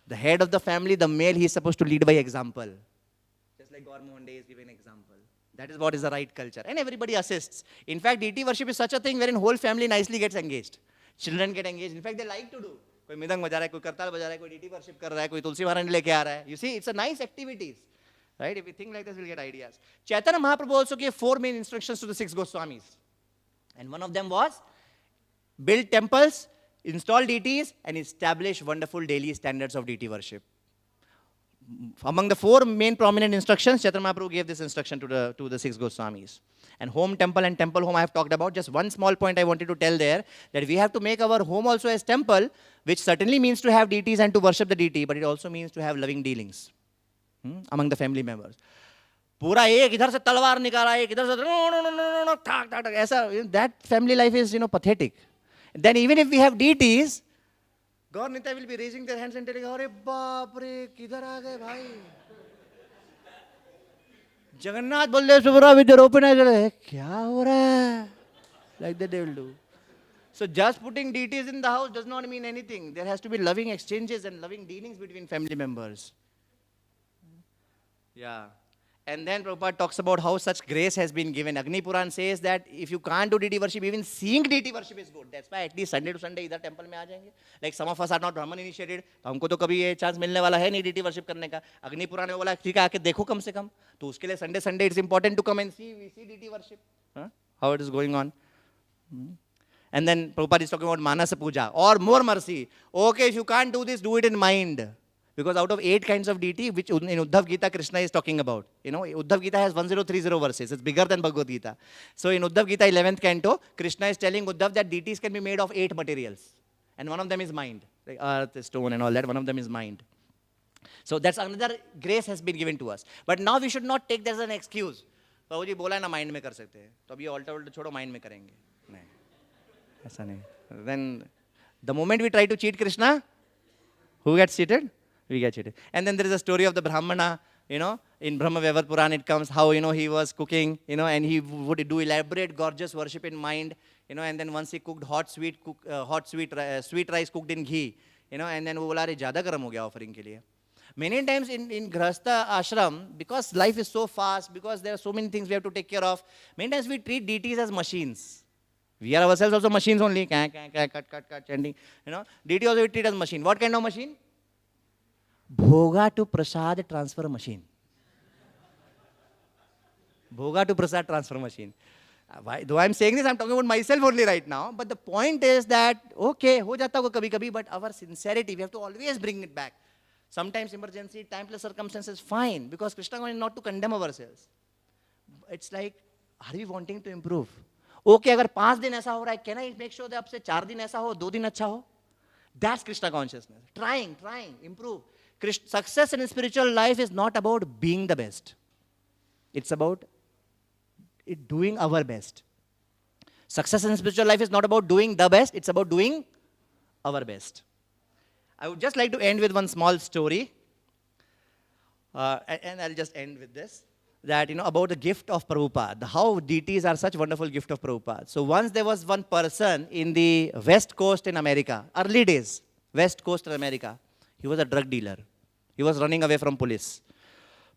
The head of the family, the male, he is supposed to lead by example. Just like Gaur Mohan Day is giving an example. That is what is the right culture. And everybody assists. In fact, deity worship is such a thing wherein whole family nicely gets engaged. Children get engaged. In fact, they like to do. कोई मृदंग बजा रहा है, कोई करताल बजा रहा है, कोई deity worship कर रहा है, कोई तुलसी महारानी लेके आ रहा है. You see, it's a nice activities. Right? If we think like this, we'll get ideas. Chaitanya Mahaprabhu also gave 4 main instructions to the 6 Goswamis. And one of them was, build temples, install deities, and establish wonderful daily standards of deity worship. Among the 4 main prominent instructions, Chaitanya Mahaprabhu gave this instruction to the 6 Goswamis. And home temple and temple home I have talked about. Just one small point I wanted to tell there, that we have to make our home also as temple, which certainly means to have deities and to worship the deity, but it also means to have loving dealings among the family members. पूरा एक इधर से तलवार निकाला, एक इधर से no, ठाक ऐसा, that family life is, pathetic. Then even if we have deities, Gaur Nitai will be raising their hands and telling, "Arey baap re, kidhar aa gaye bhai?" Jagannath Baldev Subhra with their open eyes, kya ho raha hai? Like that they will do. So just putting deities in the house does not mean anything. There has to be loving exchanges and loving dealings between family members. Yeah. And then Prabhupada talks about how such grace has been given. Agni Puran says that if you can't do deity worship, even seeing deity worship is good. That's why at least Sunday to Sunday इधर temple में आ जाएंगे. Like some of us are not Brahman initiated, तो हमको तो कभी ये chance मिलने वाला है नहीं deity worship करने का. Agni Puran ने बोला ठीक है आके देखो कम से कम. तो उसके लिए Sunday it's important to come and see deity worship. How it is going on. And then Prabhupada is talking about Manasa Puja or more mercy. Okay, if you can't do this, do it in mind. Because out of 8 kinds of deity, which in Uddhav Gita Krishna is talking about. Uddhav Gita has 1030 verses. It's bigger than Bhagavad Gita. So in Uddhav Gita 11th canto, Krishna is telling Uddhav that deities can be made of 8 materials. And one of them is mind. Like earth, stone and all that, one of them is mind. So that's another grace has been given to us. But now we should not take that as an excuse. Prabhu ji bola है ना mind में कर सकते हैं. तो अब ये altar छोड़ो mind में करेंगे. नहीं. ऐसा नहीं. Then the moment we try to cheat Krishna, who gets cheated? We get cheated. And then there is a story of the Brahmana, in Brahma Vaivar Puran it comes how, he was cooking, and he would do elaborate, gorgeous worship in mind, and then once he cooked sweet rice cooked in ghee, and then वो बोला अरे ज़्यादा गर्म हो गया offering के लिए. Many times in Grahastha ashram, because life is so fast, because there are so many things we have to take care of, many times we treat deities as machines. We are ourselves also machines only, cut, chanting, Deity also we treat as machine. What kind of machine? Bhoga to Prasad transfer machine. Bhoga to Prasad transfer machine. Though I am saying this, I am talking about myself only right now. But the point is that, okay, ho jata ho kabhi kabhi, but our sincerity, we have to always bring it back. Sometimes emergency, time plus circumstances, fine. Because Krishna is not to condemn ourselves. It's like, are we wanting to improve? Okay, agar 5 दिन ऐसा हो रहा है, can I make sure that आपसे 4 दिन ऐसा हो, 2 दिन अच्छा हो? That's Krishna consciousness. Trying, improve. Success in spiritual life is not about being the best. It's about doing our best. Success in spiritual life is not about doing the best, it's about doing our best. I would just like to end with one small story. And I'll just end with this. That, about the gift of Prabhupada. How deities are such wonderful gift of Prabhupada. So once there was one person in the West Coast in America, early days, West Coast in America. He was a drug dealer. He was running away from police.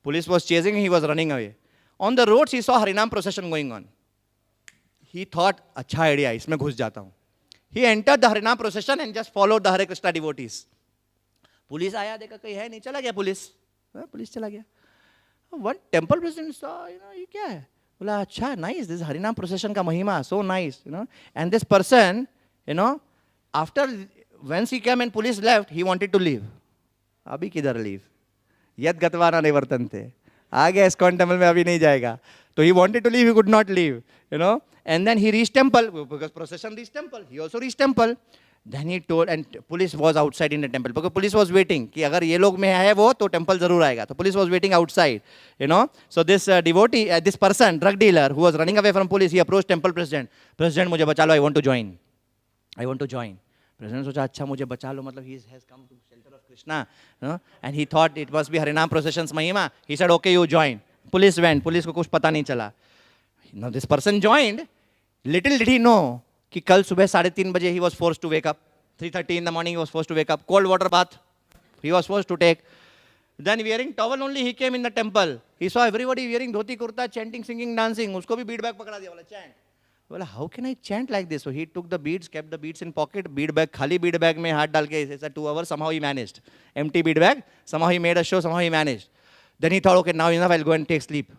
Police was chasing him, he was running away. On the roads, he saw Harinam procession going on. He thought, अच्छा idea, इसमें घुस जाता हूँ. He entered the Harinam procession and just followed the Hare Krishna devotees. Police आया, देखा कहीं है नहीं, चला गया police. Police चला गया. One temple president saw, ये क्या है? बोला, अच्छा, nice, this is Harinam procession का महिमा, so nice, And this person, after once he came and police left, he wanted to leave. अभी किधर leave? यद गतवाना नहीं वर्तन्ते. आगे ISKCON temple में अभी नहीं जाएगा. So he wanted to leave, he could not leave, And then he reached temple, because procession reached temple. He also reached temple. Then he told, and police was outside in the temple, because police was waiting, कि अगर ये लोग में है वो, तो temple जरूर आएगा. So police was waiting outside, So this devotee, this person, drug dealer, who was running away from police, he approached temple president. President, मुझे बचा लो, I want to join. President socha, अच्छा मुझे बचा लो, मतलब he has come to shelter of Krishna, and he thought it must be Harinam processions Mahima. He said, okay, you join. Police went. Police को कुछ पता नहीं चला. Now this person joined. Little did he know कि कल सुबह 3:30 बजे he was forced to wake up. 3:30 in the morning he was forced to wake up. Cold water bath he was forced to take. Then wearing towel only he came in the temple. He saw everybody wearing dhoti kurta, chanting, singing, dancing. उसको भी bead bag पकड़ा दिया, बोला chant. बोला how can I chant like this? So he took the beads, kept the beads in pocket, bead bag, खाली bead bag में हाथ डाल के, he said 2 hours, somehow he managed. Empty bead bag, somehow he made a show, somehow he managed. Then he thought, okay, now enough, I'll go and take sleep.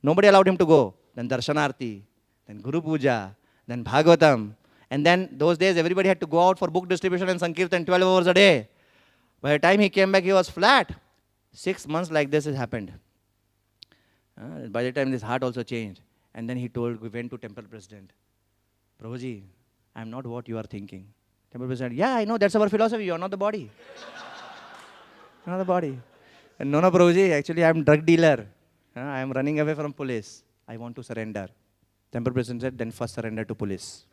Nobody allowed him to go. Then Darshanarti, then Guru Puja, then Bhagavatam. And then those days everybody had to go out for book distribution and Sankirtan 12 hours a day. By the time he came back, he was flat. 6 months like this has happened. By the time his heart also changed. And then we went to temple president. Prabhuji, I'm not what you are thinking. Temple president, yeah, I know, that's our philosophy. You are not the body. Not the body. And no, Prabhuji, actually I'm drug dealer. I am running away from police. I want to surrender. Temple president said, then first surrender to police.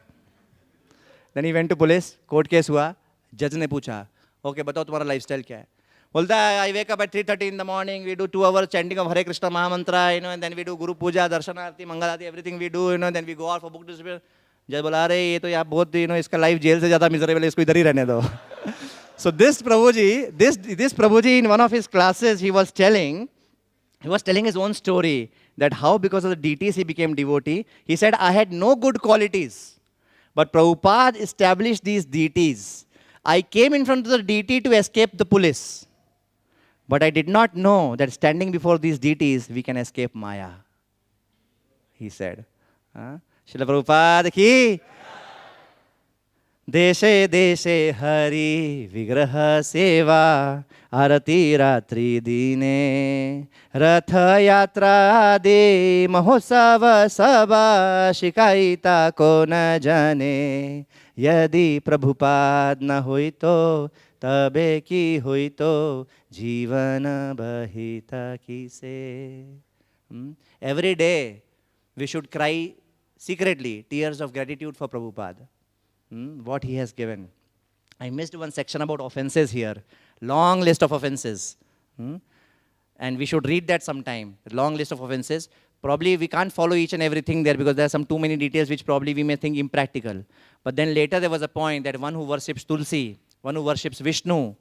Then he went to police, court case हुआ, judge ने पूछा, okay, बताओ तुम्हारा lifestyle क्या है? बोलता है, I wake up at 3:30 in the morning, we do 2 hours chanting of Hare Krishna Mahamantra, and then we do Guru Puja, Darshanarti, Mangalarti, everything we do, then we go out for book distribution. Judge बोला, अरे ये तो यार बहुत, इसका life jail से ज़्यादा miserable है, इसको इधर ही रहने दो. So this Prabhuji in one of his classes, he was telling his own story that how because of the deities he became devotee. He said, I had no good qualities, but Prabhupada established these deities. I came in front of the deity to escape the police. But I did not know that standing before these deities, we can escape Maya. He said. Srila Prabhupada ki. Deshe deshe hari vigraha seva arati ratri dine ratha yatra adi mahosava sabha shikaita ko na jane yadi Prabhupada na hoi to tabe ki hoi to जीवन बहिता किसे. Every day we should cry secretly tears of gratitude for Prabhupada, what he has given. I missed one section about offenses here, long list of offenses, and we should read that sometime, long list of offenses. Probably we can't follow each and everything there because there are some too many details which probably we may think impractical. But then later there was a point that one who worships Tulsi, one who worships Vishnu,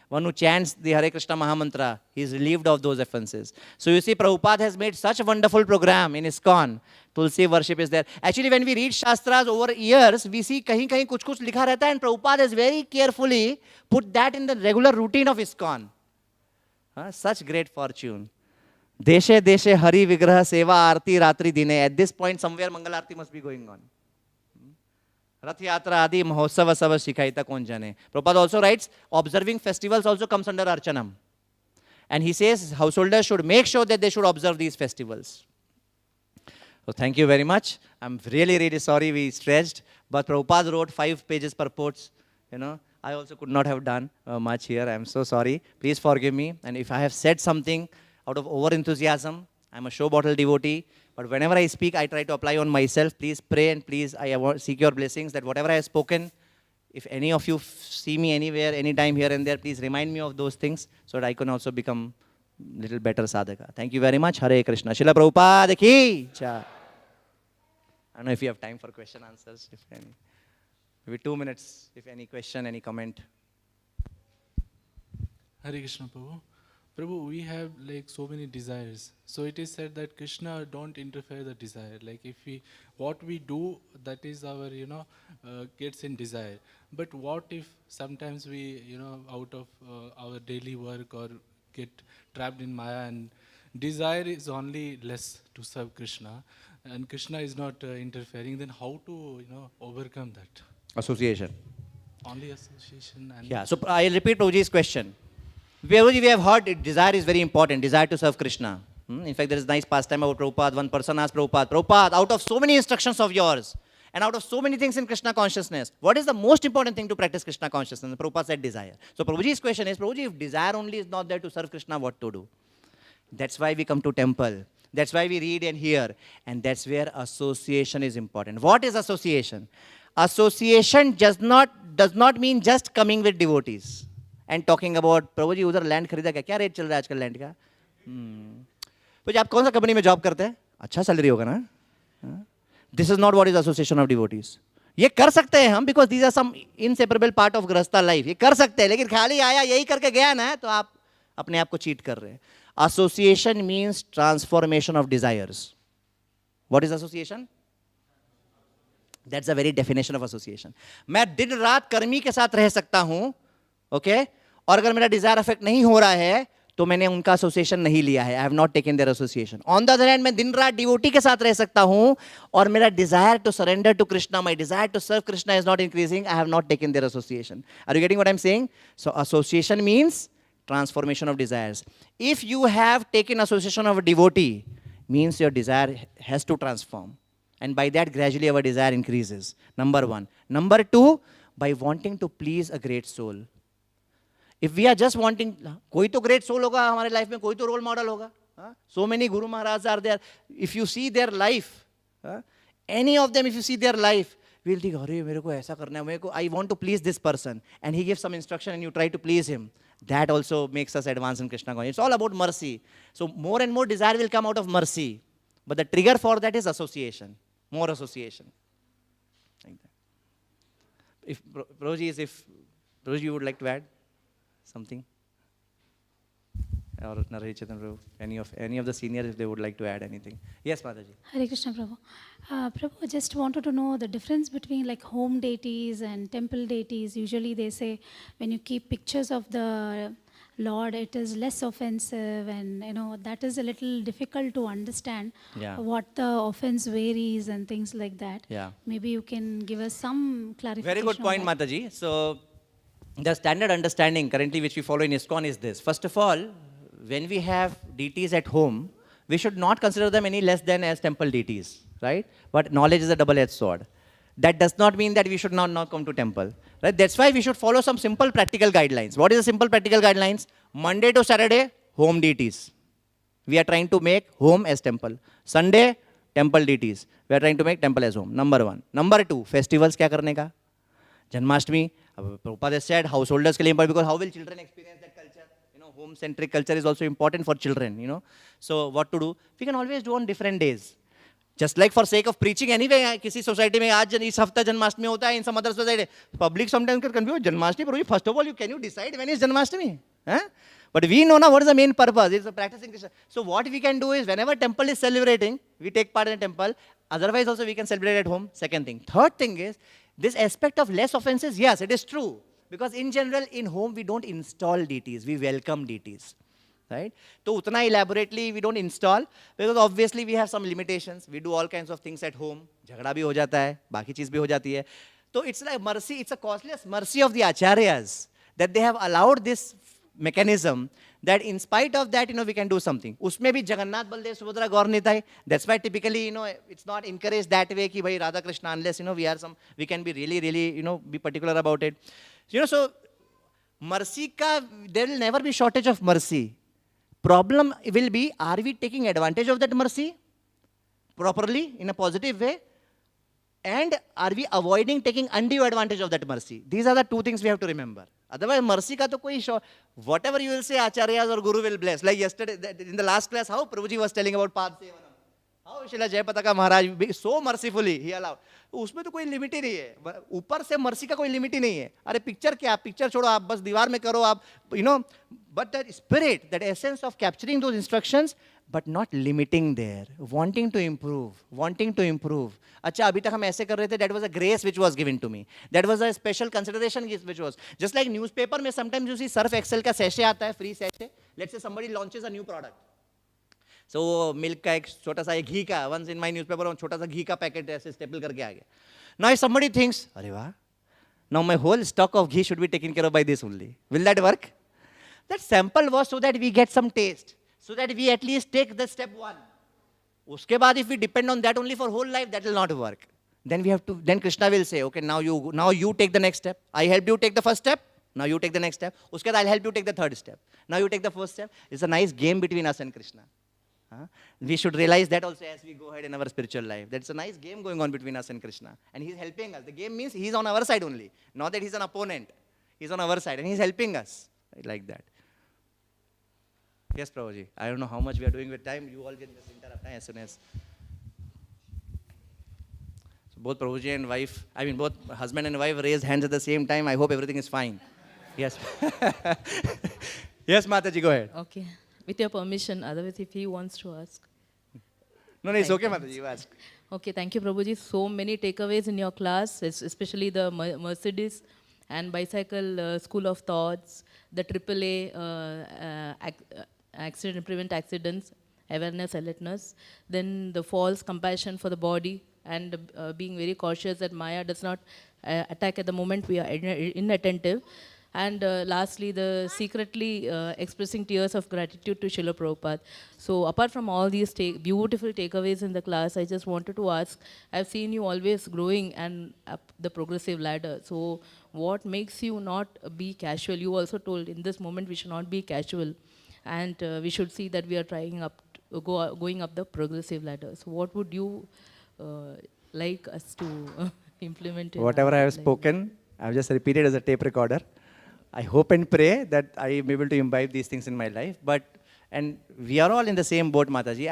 one who chants the Hare Krishna Mahamantra, he is relieved of those offenses. So you see, Prabhupada has made such a wonderful program in ISKCON. Tulsi worship is there. Actually, when we read Shastras over years, we see kahin kuch likha rehta hai, and Prabhupada has very carefully put that in the regular routine of ISKCON. Such great fortune. Deshe deshe Hari Vigraha Seva Arti Ratri Dine. At this point, somewhere Mangal Arti must be going on. Rath Yatra Adi Mahosava Sava Shikaita Kon Jane. Prabhupada also writes, observing festivals also comes under Archanam. And he says householders should make sure that they should observe these festivals. So thank you very much. I'm really, really sorry we stretched. But Prabhupada wrote 5 pages purports. I also could not have done much here. I'm so sorry. Please forgive me. And if I have said something out of over-enthusiasm, I'm a show bottle devotee. But whenever I speak, I try to apply on myself. Please pray and please, I seek your blessings that whatever I have spoken, if any of you see me anywhere, anytime here and there, please remind me of those things so that I can also become a little better sadhaka. Thank you very much. Hare Krishna. Srila Prabhupada ki jai. I don't know if you have time for question answers. If any. Maybe 2 minutes, if any question, any comment. Hare Krishna, Prabhu. Prabhu, we have like so many desires. So it is said that Krishna don't interfere the desire. Like if what we do, that is our, gets in desire. But what if sometimes we, out of our daily work or get trapped in Maya and desire is only less to serve Krishna and Krishna is not interfering, then how to, overcome that? Association. Only association. And yeah, so I'll repeat Prabhuji's question. We have heard desire is very important, desire to serve Krishna. In fact, there is a nice pastime about Prabhupada. One person asked Prabhupada, out of so many instructions of yours, and out of so many things in Krishna consciousness, what is the most important thing to practice Krishna consciousness? And Prabhupada said desire. So Prabhuji's question is, Prabhuji, if desire only is not there to serve Krishna, what to do? That's why we come to temple. That's why we read and hear. And that's where association is important. What is association? association does not mean just coming with devotees and talking about प्रभु जी उधर land खरीदा क्या rate चल रहा है आजकल land का? तो आप कौन सा कंपनी में जॉब करते हैं? अच्छा सैलरी होगा ना? This is not what is association of devotees. ये कर सकते हैं हम, because these are some inseparable part of grihastha life. ये कर सकते हैं, लेकिन खाली आया यही करके गया ना, तो आप अपने आप को चीट कर रहे हैं. Association means transformation of desires. What is association? That's a very definition of association. मैं दिन रात कर्मी के साथ रह सकता हूं, ओके, और अगर मेरा डिजायर अफेक्ट नहीं हो रहा है तो मैंने उनका एसोसिएशन नहीं लिया है. I have not taken their association. On the other hand, मैं दिन रात डिवोटी के साथ रह सकता हूं और मेरा desire to surrender to Krishna, my desire to serve Krishna is not increasing. I have not taken their association. Are you getting what I am saying? So association means transformation of desires. If you have taken association of a devotee, means your desire has to transform, and by that gradually our desire increases. Number one. Number two, by wanting to please a great soul. If we are just wanting, कोई तो great soul होगा हमारे life में, कोई तो role model होगा. So many Guru Maharaj are there. If you see their life, any of them, if you see their life, we'll think, अरे मेरे को ऐसा करना है, मेरे को I want to please this person, and he gives some instruction and you try to please him. That also makes us advance in Krishna consciousness. It's all about mercy. So more and more desire will come out of mercy. But the trigger for that is association. More association. Like that. If Prabhuji, you would like to add something? Or Narayana Chaitanya Prabhu, any of the seniors, if they would like to add anything. Yes, Mataji. Hare Krishna, Prabhu. Prabhu, just wanted to know the difference between like home deities and temple deities. Usually they say when you keep pictures of the Lord, it is less offensive, and that is a little difficult to understand. What the offense varies and things like that. Maybe you can give us some clarification. Very good point, Mataji. So the standard understanding currently which we follow in ISKCON is this. First of all, when we have deities at home, we should not consider them any less than as temple deities, right? But knowledge is a double-edged sword. That does not mean that we should not come to temple, right? That's why we should follow some simple practical guidelines. What is the simple practical guidelines? Monday to Saturday, home deities. We are trying to make home as temple. Sunday, temple deities. We are trying to make temple as home. Number one. Number two, festivals क्या करने का? Janmashtami. Prabhupada said householders के लिए important, because how will children experience that culture? Home-centric culture is also important for children, So what to do? We can always do on different days. Just like for sake of preaching anyway, किसी society में आज इस हफ्ता जन्माष्टमी होता है, in some other society, public sometimes get confused. Janmashtami, Prabhuji, first of all, can you decide when is Janmashtami? But we know now what is the main purpose. It's a practicing Krishna. So what we can do is, whenever temple is celebrating, we take part in the temple. Otherwise also we can celebrate at home. Second thing. Third thing is, this aspect of less offenses, yes, it is true. Because in general, in home, we don't install deities. We welcome deities. Right? So, utna elaborately, we don't install. Because obviously, we have some limitations. We do all kinds of things at home. Jhagda bhi ho jata hai. Baki cheez bhi ho jati hai. So, it's like mercy. It's a causeless mercy of the Acharyas that they have allowed this mechanism, that in spite of that, we can do something. Usme bhi Jagannath, Baldev, Subhadra, Gaur Nitai. That's why typically, it's not encouraged that way ki bhai Radha Krishna, unless, we can be really, be particular about it. So mercy there will never be shortage of mercy. Problem will be, are we taking advantage of that mercy properly, in a positive way? And are we avoiding taking undue advantage of that mercy? These are the two things we have to remember. Otherwise, mercy ka to koi whatever you will say, Acharyas or Guru will bless. Like yesterday, in the last class, how Prabhuji was telling about Pad Sevanam. How Srila Jayapataka Maharaj so mercifully he allowed. उसमें तो कोई limit ही नहीं है. ऊपर से mercy का कोई limit ही नहीं है. अरे पिक्चर क्या, पिक्चर छोड़ो, आप बस दीवार में करो आप, but that spirit, that essence of capturing those instructions, but not limiting there, wanting to improve. अच्छा, अभी तक हम ऐसे कर रहे थे, that was a grace which was given to me. That was a special consideration which was, just like newspaper में sometimes you see Surf Excel का sachet आता है, free sachet. Let's say somebody launches a new product. So milk का एक छोटा सा घी का, once in my newspaper, छोटा सा घी का पैकेट ऐसे स्टेपल करके आ गया. Now if somebody thinks, अरे वाह, now my whole stock of ghee should be taken care of by this only. Will that work? That sample was so that we get some taste, so that we at least take the step one. Uske baad, if we depend on that only for whole life, that will not work. Then then Krishna will say, okay, now you take the next step. I helped you take the first step. Now you take the next step. Uske baad I'll help you take the third step. Now you take the first step. It's a nice game between us and Krishna. We should realize that also as we go ahead in our spiritual life. That's a nice game going on between us and Krishna. And he's helping us. The game means he's on our side only. Not that he's an opponent. He's on our side and he's helping us. Like that. Yes, Prabhuji. I don't know how much we are doing with time. You all can just interrupt as soon as. So both Prabhuji and wife, both husband and wife raised hands at the same time. I hope everything is fine. Yes. Yes, Mataji, go ahead. Okay. With your permission, otherwise if he wants to ask. No, it's okay, Mataji, you ask. Okay, thank you, Prabhuji. So many takeaways in your class, especially the Mercedes and Bicycle School of Thoughts, the AAA Prevent Accidents, Awareness, Alertness, then the false compassion for the body, and being very cautious that Maya does not attack at the moment we are inattentive. And lastly, the secretly expressing tears of gratitude to Srila Prabhupada. So apart from all these beautiful takeaways in the class, I just wanted to ask, I've seen you always growing and up the progressive ladder. So what makes you not be casual? You also told in this moment we should not be casual. And we should see that we are trying up, going up the progressive ladder. So what would you like us to implement? Whatever I have spoken, I have just repeated as a tape recorder. I hope and pray that I am able to imbibe these things in my life. And we are all in the same boat, Mataji.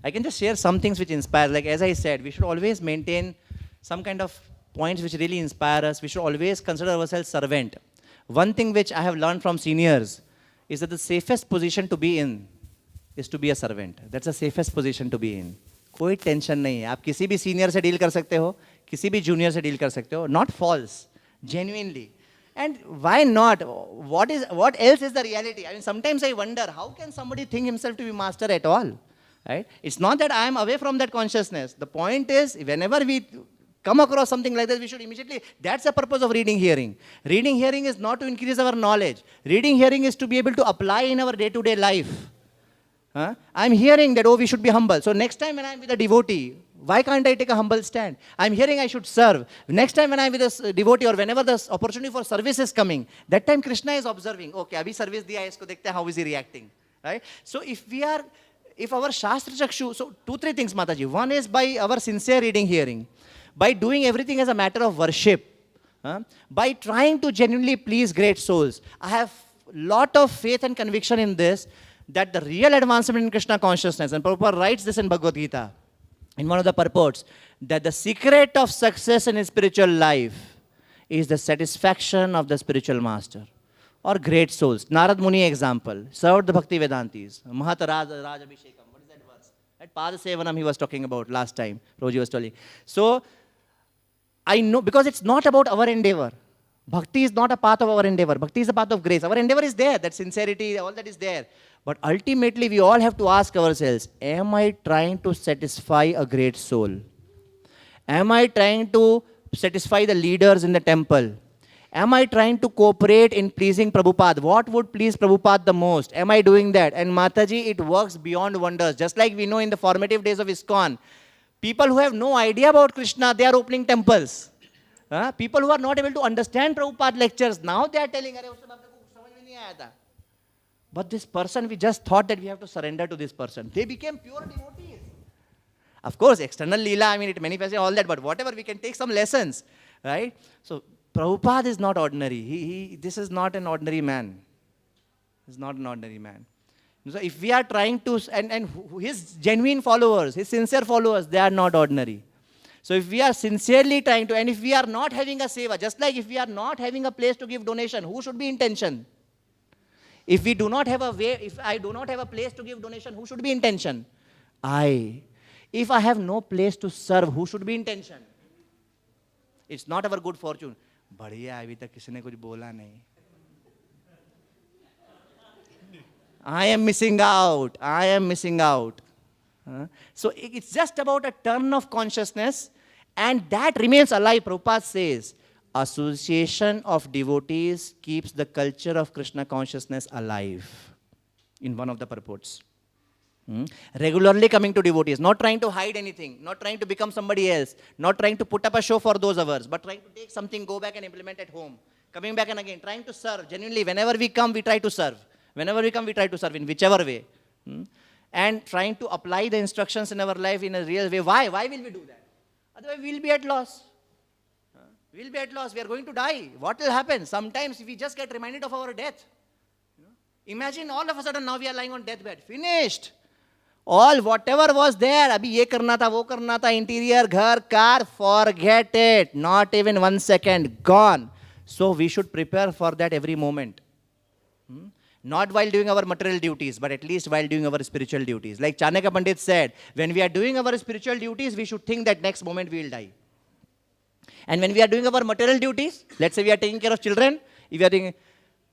I can just share some things which inspire. Like as I said, we should always maintain some kind of points which really inspire us. We should always consider ourselves servant. One thing which I have learned from seniors is that the safest position to be in is to be a servant. That's the safest position to be in. कोई tension नहीं है. आप किसी भी senior से deal कर सकते हो, किसी भी जूनियर से डील कर सकते हो. Not false, genuinely. And why not? What else is the reality? Sometimes I wonder, how can somebody think himself to be master at all? Right? It's not that I am away from that consciousness. The point is, whenever we come across something like that, we should immediately, that's the purpose of reading, hearing. Reading, hearing is not to increase our knowledge. Reading, hearing is to be able to apply in our day-to-day life. I'm hearing that, we should be humble. So next time when I'm with a devotee, why can't I take a humble stand? I'm hearing I should serve. Next time when I'm with a devotee or whenever the opportunity for service is coming, that time Krishna is observing. Okay, abhi service diya, isko dekhte hain, how is he reacting? Right? So if our Shastra Chakshu, so 2-3 things, Mataji. One is by our sincere reading, hearing. By doing everything as a matter of worship. By trying to genuinely please great souls. I have lot of faith and conviction in this, that the real advancement in Krishna consciousness, and Prabhupada writes this in Bhagavad Gita, in one of the purports, that the secret of success in his spiritual life is the satisfaction of the spiritual master or great souls. Narad Muni example, served the Bhakti Vedantis, Mahat Raj Abhishekam. What is that verse? That Pada Sevanam he was talking about last time, Roji was telling. So, I know, because it's not about our endeavor. Bhakti is not a path of our endeavor. Bhakti is a path of grace. Our endeavor is there, that sincerity, all that is there. But ultimately, we all have to ask ourselves, am I trying to satisfy a great soul? Am I trying to satisfy the leaders in the temple? Am I trying to cooperate in pleasing Prabhupada? What would please Prabhupada the most? Am I doing that? And Mataji, it works beyond wonders. Just like we know in the formative days of ISKCON, people who have no idea about Krishna, they are opening temples. People who are not able to understand Prabhupada lectures, now they are telling, but this person, we just thought that we have to surrender to this person. They became pure devotees. Of course, external Leela, it manifests all that, but whatever, we can take some lessons, right? So, Prabhupada is not ordinary. This is not an ordinary man. He's not an ordinary man. So, if we are trying to, and his genuine followers, his sincere followers, they are not ordinary. So, if we are sincerely trying to, and if we are not having a seva, just like if we are not having a place to give donation, who should be in tension? If we do not have a way, if I do not have a place to give donation, who should be in tension? I. If I have no place to serve, who should be in tension? It's not our good fortune. बढ़िया अभी तक किसी ने कुछ बोला नहीं. I am missing out. I am missing out. So it's just about a turn of consciousness, and that remains alive. Prabhupada says, association of devotees keeps the culture of Krishna consciousness alive, in one of the purports. Regularly coming to devotees, not trying to hide anything, not trying to become somebody else, not trying to put up a show for those hours, but trying to take something, go back and implement at home. Coming back and again, trying to serve. Genuinely, whenever we come, we try to serve. Whenever we come, we try to serve in whichever way. and trying to apply the instructions in our life in a real way. Why? Why will we do that? Otherwise, we'll be at loss. We'll be at loss. We are going to die. What will happen? Sometimes we just get reminded of our death. Imagine all of a sudden now we are lying on deathbed. Finished. All whatever was there, abhi ye karna tha, wo karna tha, interior, ghar, car, forget it. Not even 1 second. Gone. So we should prepare for that every moment. Not while doing our material duties, but at least while doing our spiritual duties. Like Chanakya Pandit said, when we are doing our spiritual duties, we should think that next moment we will die. And when we are doing our material duties, let's say we are taking care of children, if we are thinking,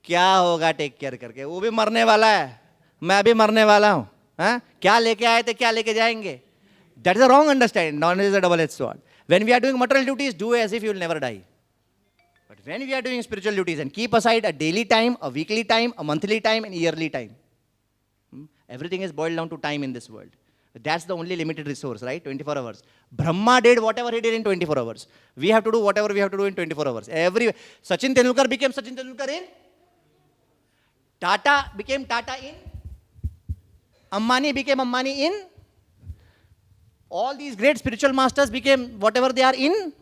क्या होगा take care करके, वो भी मरने वाला है, मैं भी मरने वाला हूँ, हाँ? क्या लेके आए थे, क्या लेके जाएंगे? That is a wrong understanding. Knowledge is a double-edged sword. When we are doing material duties, do as if you will never die. But when we are doing spiritual duties, and keep aside a daily time, a weekly time, a monthly time, and yearly time. Everything is boiled down to time in this world. That's the only limited resource, right? 24 hours. Brahma did whatever he did in 24 hours. We have to do whatever we have to do in 24 hours. Sachin Tendulkar became Sachin Tendulkar in. Tata became Tata in. Ambani became Ambani in. All these great spiritual masters became whatever they are in.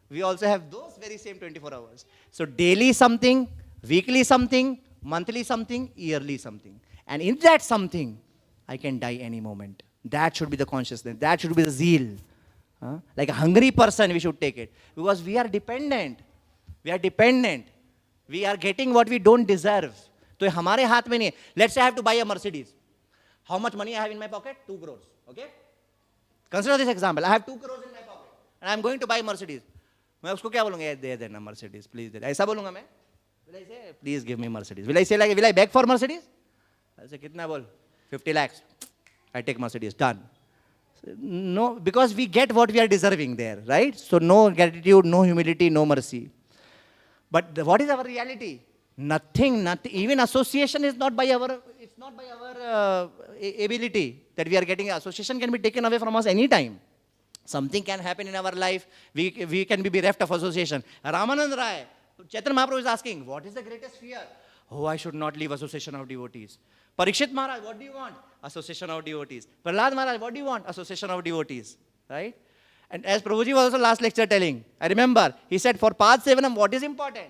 We also have those very same 24 hours. So daily something, weekly something, monthly something, yearly something. And in that something, I can die any moment. That should be the consciousness. That should be the zeal. Like a hungry person, we should take it. Because we are dependent. We are dependent. We are getting what we don't deserve. So hamare haath mein nahi hai. Let's say I have to buy a Mercedes. How much money I have in my pocket? 2 crores. Okay? Consider this example. I have 2 crores in my pocket. And I am going to buy Mercedes. मैं उसको क्या बोलूँगा? दे देना Mercedes, please दे दे. ऐसा बोलूँगा मैं? Will I say, please give me Mercedes? Will I say like, will I beg for Mercedes? I say, कितना बोल? 50 lakhs. I take Mercedes. Done. No, because we get what we are deserving there, right? So no gratitude, no humility, no mercy. But what is our reality? Nothing. Even association is not by our, it's not by our ability that we are getting. Association can be taken away from us anytime. Something can happen in our life. We can be bereft of association. Ramanand Rai, Chaitanya Mahaprabhu is asking, what is the greatest fear? Oh, I should not leave association of devotees. Parikshit Maharaj, what do you want? Association of devotees. Prahlad Maharaj, what do you want? Association of devotees. Right? And as Prabhuji was also last lecture telling, I remember, he said, for Pad Sevanam, what is important?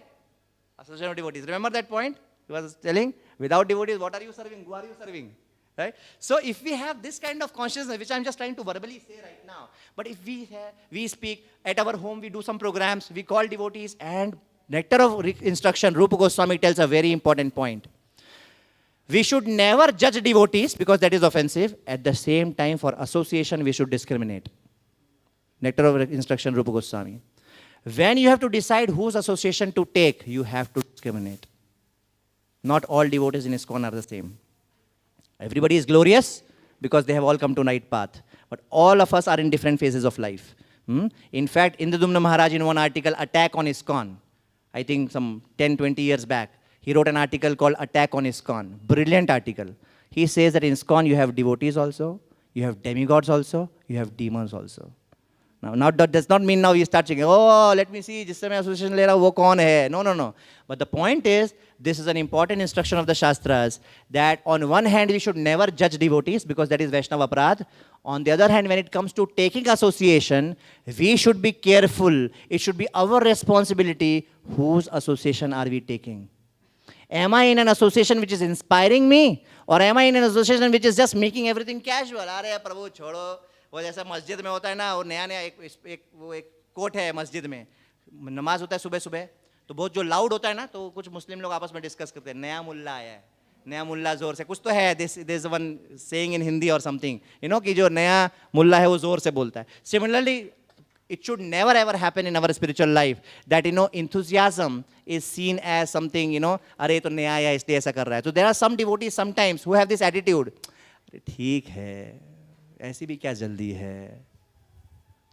Association of devotees. Remember that point? He was telling, without devotees, what are you serving? Who are you serving? Right? So if we have this kind of consciousness, which I'm just trying to verbally say right now, but if we speak at our home, we do some programs, we call devotees, and Nectar of Instruction, Rupa Goswami tells a very important point. We should never judge devotees because that is offensive. At the same time, for association, we should discriminate. Nectar of Instruction, Rupa Goswami. When you have to decide whose association to take, you have to discriminate. Not all devotees in ISKCON are the same. Everybody is glorious because they have all come to night path. But all of us are in different phases of life. In fact, Indradumna Maharaj in one article, Attack on ISKCON, I think some 10, 20 years back, he wrote an article called Attack on ISKCON. Brilliant article. He says that in ISKCON you have devotees also, you have demigods also, you have demons also. Now that does not mean now you start checking, oh, let me see, jisse main association le raha hu, wo kaun hai? No. But the point is, this is an important instruction of the Shastras, that on one hand we should never judge devotees because that is Vaishnava Aparadh. On the other hand, when it comes to taking association, we should be careful. It should be our responsibility. Whose association are we taking? Am I in an association which is inspiring me? Or am I in an association which is just making everything casual? अरे प्रभु छोड़ो, वो जैसा मस्जिद में होता है ना, वो नया एक कोट है मस्जिद में, नमाज होता है सुबह सुबह, तो बहुत जो लाउड होता है ना, तो कुछ मुस्लिम लोग आपस में डिस्कस करते हैं, नया मुल्ला आया है, नया मुल्ला जोर से, कुछ तो है, there's one saying in Hindi or something, कि जो नया मुल्ला है वो जोर से बोलता है. Similarly, it should never ever happen in our spiritual life that enthusiasm is seen as something, अरे तो नया आया इसलिए ऐसा कर रहा है. So there are some devotees sometimes who have this attitude, अरे ठीक है, ऐसी भी क्या जल्दी है.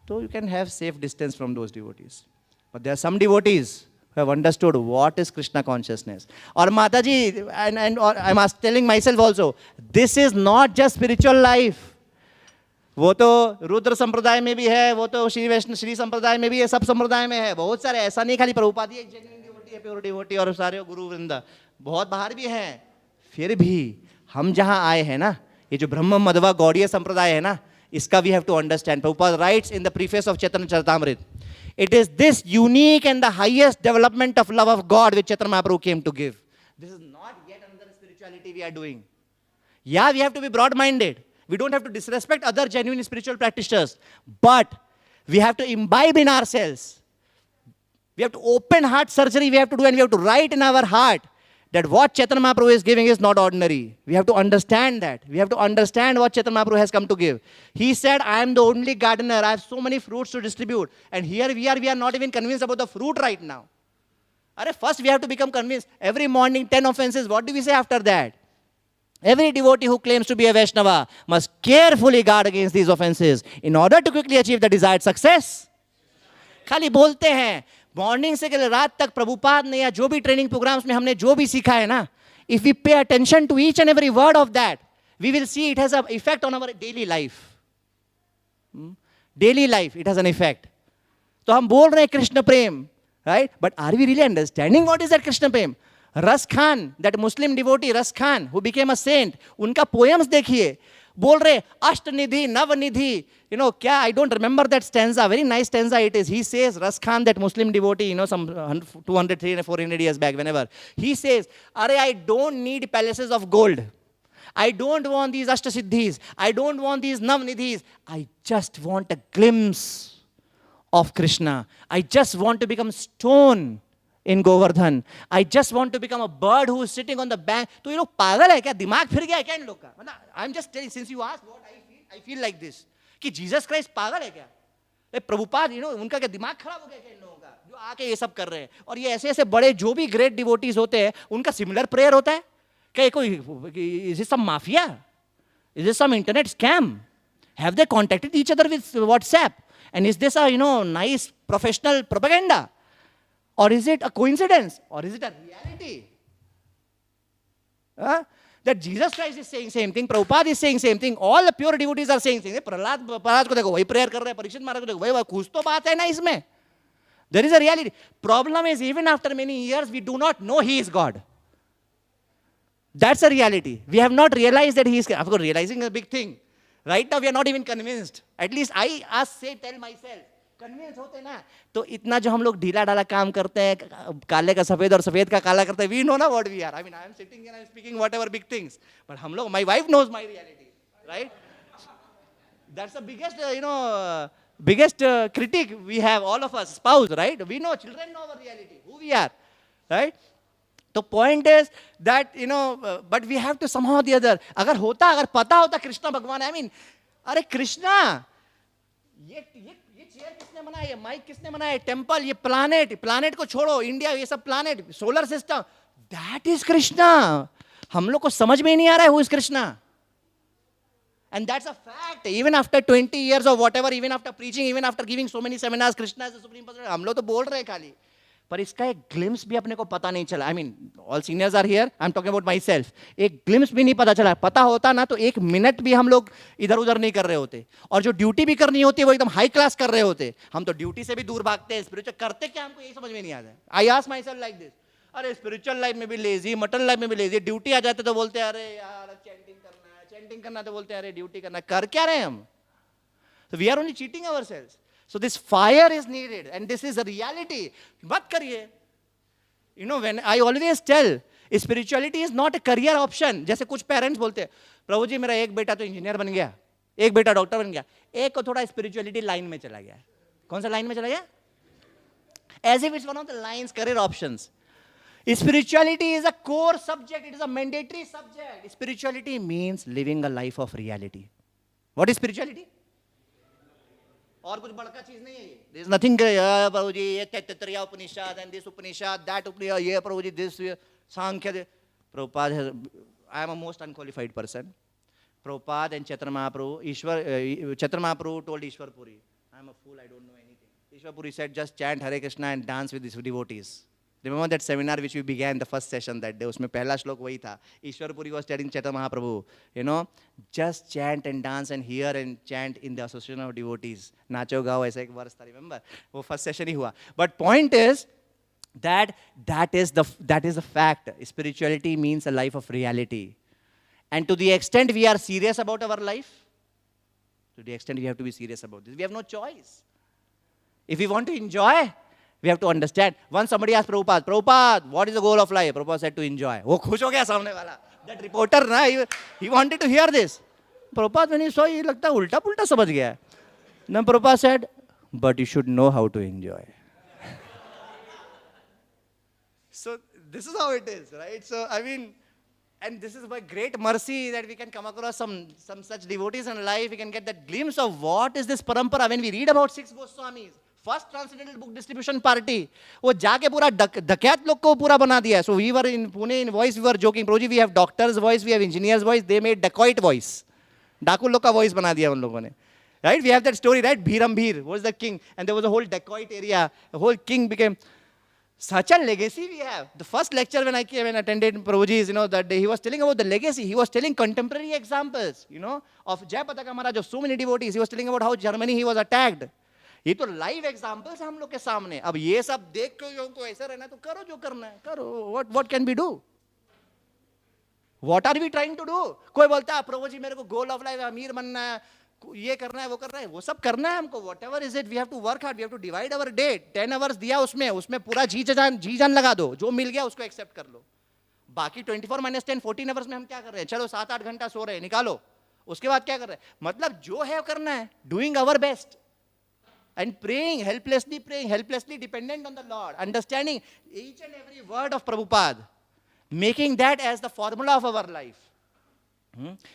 So you can have safe distance from those devotees. But there are some devotees who have understood what is Krishna consciousness. Or Mataji, and I'm telling myself also, this is not just spiritual life. वो तो रुद्र संप्रदाय में भी है, वो तो श्री संप्रदाय में भी है, सब संप्रदाय में है, बहुत सारे. ऐसा नहीं खाली प्रभुपाद एक जेन्युइन डिवोटी है, प्योर डिवोटी, और सारे गुरु वृंदा बहुत बाहर भी हैं. फिर भी हम जहाँ आए हैं ना, ये जो ब्रह्म मध्वा गौड़ीय संप्रदाय है ना, इसका we have to understand. Prabhupada writes in the preface of Chaitanya Charitamrita, it is this unique and the highest development of love of God which Chaitanya Mahaprabhu came to give. This is not yet another spirituality we are doing. Yeah, we have to be broad-minded. We don't have to disrespect other genuine spiritual practitioners, but we have to imbibe in ourselves. We have to open heart surgery we have to do, and we have to write in our heart that what Chaitanya Mahaprabhu is giving is not ordinary. We have to understand that. We have to understand what Chaitanya Mahaprabhu has come to give. He said, I am the only gardener. I have so many fruits to distribute. And here we are not even convinced about the fruit right now. First we have to become convinced. Every morning 10 offenses. What do we say after that? Every devotee who claims to be a Vaishnava must carefully guard against these offenses in order to quickly achieve the desired success. खाली बोलते हैं, morning से रात तक प्रभुपाद ने या जो भी ट्रेनिंग प्रोग्राम्स में हमने जो भी सीखा है ना, if we pay attention to each and every word of that, we will see it has an effect on our daily life. Daily life, it has an effect. तो हम बोल रहे हैं कृष्ण प्रेम, right? But are we really understanding what is that Krishna prem? Ras Khan, that Muslim devotee Ras Khan, who became a saint, उनका poems देखिए, बोल रहे अष्टनिधि नवनिधि, क्या, I don't remember that stanza, very nice stanza it is. He says, Ras Khan, that Muslim devotee, some 200, 300, 400 years back, whenever, he says, I don't need palaces of gold. I don't want these ashtasiddhis. I don't want these navnidhis. I just want a glimpse of Krishna. I just want to become stone in Govardhan. I just want to become a bird who is sitting on the bank. तो ये लोग पागल है क्या? दिमाग फिर गया है क्या इन लोग का? मतलब I'm just telling, since you asked what I feel like this, कि Jesus Christ पागल है क्या? प्रभुपाद, उनका क्या दिमाग खराब हो गया क्या इन लोगों का? जो आके ये सब कर रहे हैं. और ये ऐसे ऐसे बड़े जो भी ग्रेट डिवोटीज होते हैं, उनका सिमिलर प्रेयर होता है? क्या कोई, is it some mafia? Is this some internet scam? Have they contacted each other with WhatsApp? And is this a, nice professional propaganda? Or is it a coincidence? Or is it a reality? That Jesus Christ is saying same thing, Prabhupada is saying same thing, all the pure devotees are saying same thing. Prahlad को देखो वही prayer कर रहे हैं, परीक्षित महाराज को देखो वही, कुछ तो बात है ना इसमें. There is a reality. Problem is, even after many years, we do not know He is God. That's a reality. We have not realized that He is. Of course, realizing is a big thing. Right now, we are not even convinced. At least I tell myself. Convince होते ना, तो इतना जो हम लोग ढीला ढाला काम करते हैं, काले का सफेद और सफेद का काला करते हैं, we know ना what we are. I mean, I am sitting and I am speaking whatever big things, but हम लोग, my wife knows my reality, right? That's the biggest, biggest critique we have, all of us, spouse, right? We know, children know our reality, who we are, right? The point is that, but we have to somehow or the other, अगर पता होता कृष्णा भगवान, I mean, अरे कृष्णा, ये chair किसने बनाया, mic किसने बनाया, टेम्पल, ये प्लानेट को छोड़ो, इंडिया, ये सब planet, solar system, that is Krishna. हम लोग को समझ में ही नहीं आ रहा है who is Krishna. And that's a fact. Even after 20 years or whatever, even after preaching, even after giving so many seminars, Krishna is the Supreme Personality, हम लोग तो बोल रहे हैं खाली, पर इसका एक ग्लिम्स भी अपने को पता नहीं चला. I mean, all seniors are here, I'm talking about myself. एक ग्लिम्स भी नहीं पता चला. पता होता ना तो एक मिनट भी हम लोग इधर उधर नहीं कर रहे होते, और जो ड्यूटी भी करनी होती है वो एकदम हाई क्लास कर रहे होते. हम तो ड्यूटी से भी दूर भागते हैं, स्पिरिचुअल करते क्या हमको यही समझ में नहीं आता है. I ask my self like this, अरे स्पिरिचुअल लाइफ में भी लेजी, मटन लाइफ में भी लेजी, ड्यूटी आ जाते तो बोलते हैं अरे यार चैंटिंग करना, तो बोलते हैं अरे ड्यूटी करना. कर क्या रहे हैं हम? So we are only cheating ourselves. So this fire is needed, and this is a reality. मत करिए. When I always tell, spirituality is not a career option. जैसे कुछ पेरेंट्स बोलते हैं, प्रभु जी मेरा एक बेटा तो इंजीनियर बन गया, एक बेटा डॉक्टर बन गया, एक को थोड़ा स्पिरिचुअलिटी लाइन में चला गया. कौन सा लाइन में चला गया? As if it's one of the lines, career options. Spirituality is a core subject. It is a mandatory subject. Spirituality means living a life of reality. What is spirituality? और कुछ बड़का चीज नहीं है ये. There is nothing, प्रभु जी ये तैत्तरीय उपनिषद and this Upanishad, that उपनिषद, ये प्रभु जी this Sankhya. Prabhupada, I am a most unqualified person. Prabhupada and Chaitanya Mahaprabhu, Chaitanya Mahaprabhu told Ishwar Puri, I am a fool, I don't know anything. Ishwar Puri said, just chant Hare Krishna and dance with these devotees. Remember that seminar which we began the first session that day? उसमें पहला श्लोक वही था. Ishwar Puri was telling Chaitanya Mahaprabhu, just chant and dance and hear and chant in the association of devotees. नाचो गाओ ऐसा एक वर्ष था. Remember? वो first session ही हुआ. But point is that is the fact. Spirituality means a life of reality. And to the extent we are serious about our life, to the extent we have to be serious about this. We have no choice. If we want to enjoy, we have to understand. Once somebody asked Prabhupada, Prabhupada, what is the goal of life? Prabhupada said to enjoy. वो खुश हो गया सामने वाला. That reporter, na, he wanted to hear this. Prabhupada, when he saw, he लगता उल्टा पुल्टा समझ गया. Then Prabhupada said, but you should know how to enjoy. So this is how it is, right? So I mean, and this is by great mercy that we can come across some such devotees in life. We can get that glimpse of what is this parampara. When we read about 6 Goswamis, first Transcendental book distribution party, वो जाके पूरा डकैत लोग को पूरा बना दिया. So we were in Pune in voice, we were joking, Prabhuji, we have doctor's voice, we have engineer's voice, they made dacoit voice. डाकू लोग का voice बना दिया उन लोगों ने. Right? We have that story, right? Bhiram was the king, and there was a whole dacoit area. The whole king became. Such a legacy we have. The first lecture when I came and attended Prabhuji's, that day, he was telling about the legacy. He was telling contemporary examples, of Jai Pataka Maharaj, of so many devotees. He was telling about how Germany he was attacked. ये तो live examples हम लोग के सामने. अब ये सब देख के हमको ऐसा रहना है तो करो जो करना है. करो. What can we do? What are we trying to do? कोई बोलता है प्रभुजी मेरे को goal of life अमीर बनना है. ये करना है वो करना है वो सब करना है हमको. whatever is it, we have to work hard, we have to divide our day. 10 hours दिया उसमें पूरा जी जान लगा दो. जो मिल गया उसको एक्सेप्ट कर लो. बाकी 24 - 10 14 hours में हम क्या कर रहे हैं? चलो 7-8 घंटा सो रहे हैं, निकालो. उसके बाद क्या कर रहे हैं? मतलब जो है करना है. doing our best and praying helplessly dependent on the Lord, understanding each and every word of Prabhupada, making that as the formula of our life.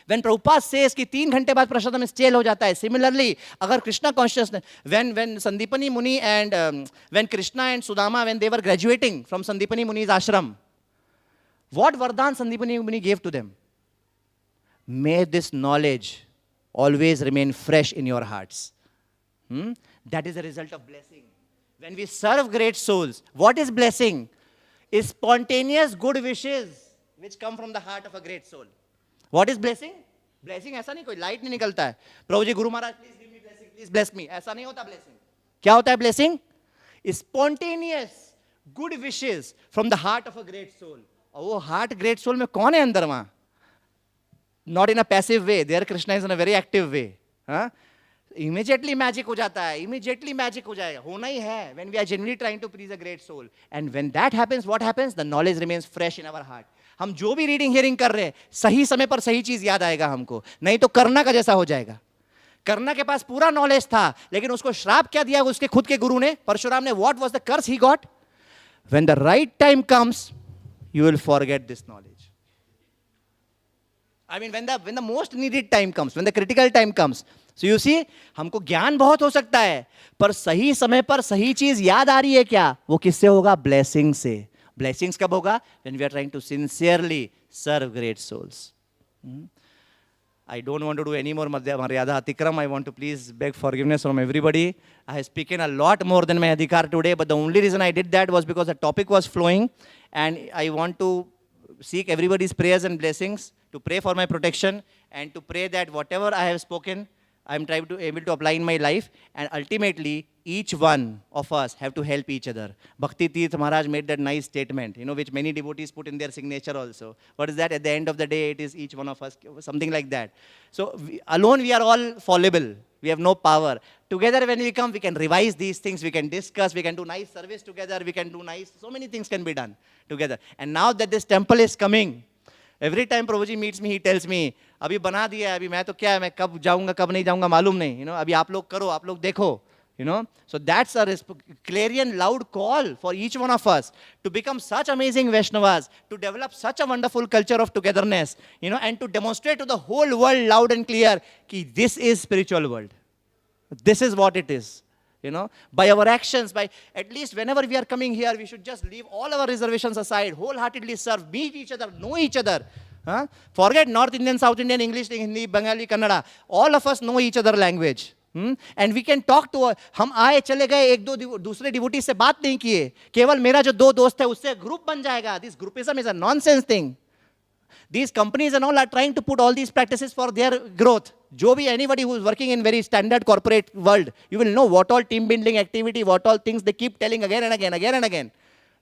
When Prabhupada says कि 3 घंटे बाद प्रसादम स्टेल हो जाता है, similarly, अगर Krishna consciousness, when Sandipani Muni and when Krishna and Sudama, when they were graduating from Sandipani Muni's ashram, what Vardhan Sandipani Muni gave to them? May this knowledge always remain fresh in your hearts. That is the result of blessing. When we serve great souls, what is blessing? Is spontaneous good wishes which come from the heart of a great soul. What is blessing? Blessing ऐसा नहीं कोई light नहीं निकलता है. Prabhu ji guru Maharaj please give me blessing, please bless me. ऐसा नहीं होता blessing. क्या होता है blessing? Spontaneous good wishes from the heart of a great soul. और वो heart great soul में कौन है अंदर वहाँ? Not in a passive way. There Krishna is in a very active way. Immediately magic हो जाता है. Immediately magic हो जाएगा. होना ही है. When we are genuinely trying to please a great soul. And when that happens, what happens? The knowledge remains fresh in our heart. हम जो भी रीडिंग हियरिंग कर रहे हैं सही समय पर सही चीज याद आएगा हमको. नहीं तो करना का जैसा हो जाएगा. करना के पास पूरा नॉलेज था लेकिन उसको श्राप क्या दिया उसके खुद के गुरु ने, परशुराम ने. What was the curse he got? When the right time comes, you will forget this knowledge. I mean, when the most needed time comes, when the critical time comes. So you see, हमको ज्ञान बहुत हो सकता है पर सही समय पर सही चीज याद आ रही है क्या? वो किससे होगा? ब्लेसिंग से. Blessings कब होगा? When we are trying to sincerely serve great souls. I don't want to do any more Maryada Atikram. I want to please beg forgiveness from everybody. I have spoken a lot more than my adhikar today, but the only reason I did that was because the topic was flowing and I want to seek everybody's prayers and blessings, to pray for my protection and to pray that whatever I have spoken, I am trying to able to apply in my life, and ultimately each one of us have to help each other. Bhakti Tirth Maharaj made that nice statement, which many devotees put in their signature also. What is that? At the end of the day, it is each one of us, something like that. So alone we are all fallible. We have no power. Together when we come, we can revise these things, we can discuss, we can do nice service together, we can do nice, so many things can be done together. And now that this temple is coming, every time Prabhuji meets me, he tells me, अभी बना दिया है, अभी मैं तो क्या है, मैं कब जाऊंगा कब नहीं जाऊंगा मालूम नहीं, अभी आप लोग करो, आप लोग देखो, So that's a clarion loud call for each one of us to become such amazing Vaishnavas, to develop such a wonderful culture of togetherness, and to demonstrate to the whole world loud and clear that this is spiritual world. This is what it is. By our actions, by at least whenever we are coming here, we should just leave all our reservations aside, wholeheartedly serve, meet each other, know each other. Forget North Indian, South Indian, English, Hindi, Bengali, Kannada. All of us know each other language. And we can talk to हम आए चले गए एक दो दूसरे devotee से बात नहीं किए, केवल मेरा जो दो दोस्त है उससे ग्रुप बन जाएगा. This groupism is a nonsense thing. These companies and all are trying to put all these practices for their growth. जो भी anybody who is working in very standard corporate world, you will know what all team building activity, what all things they keep telling again and again,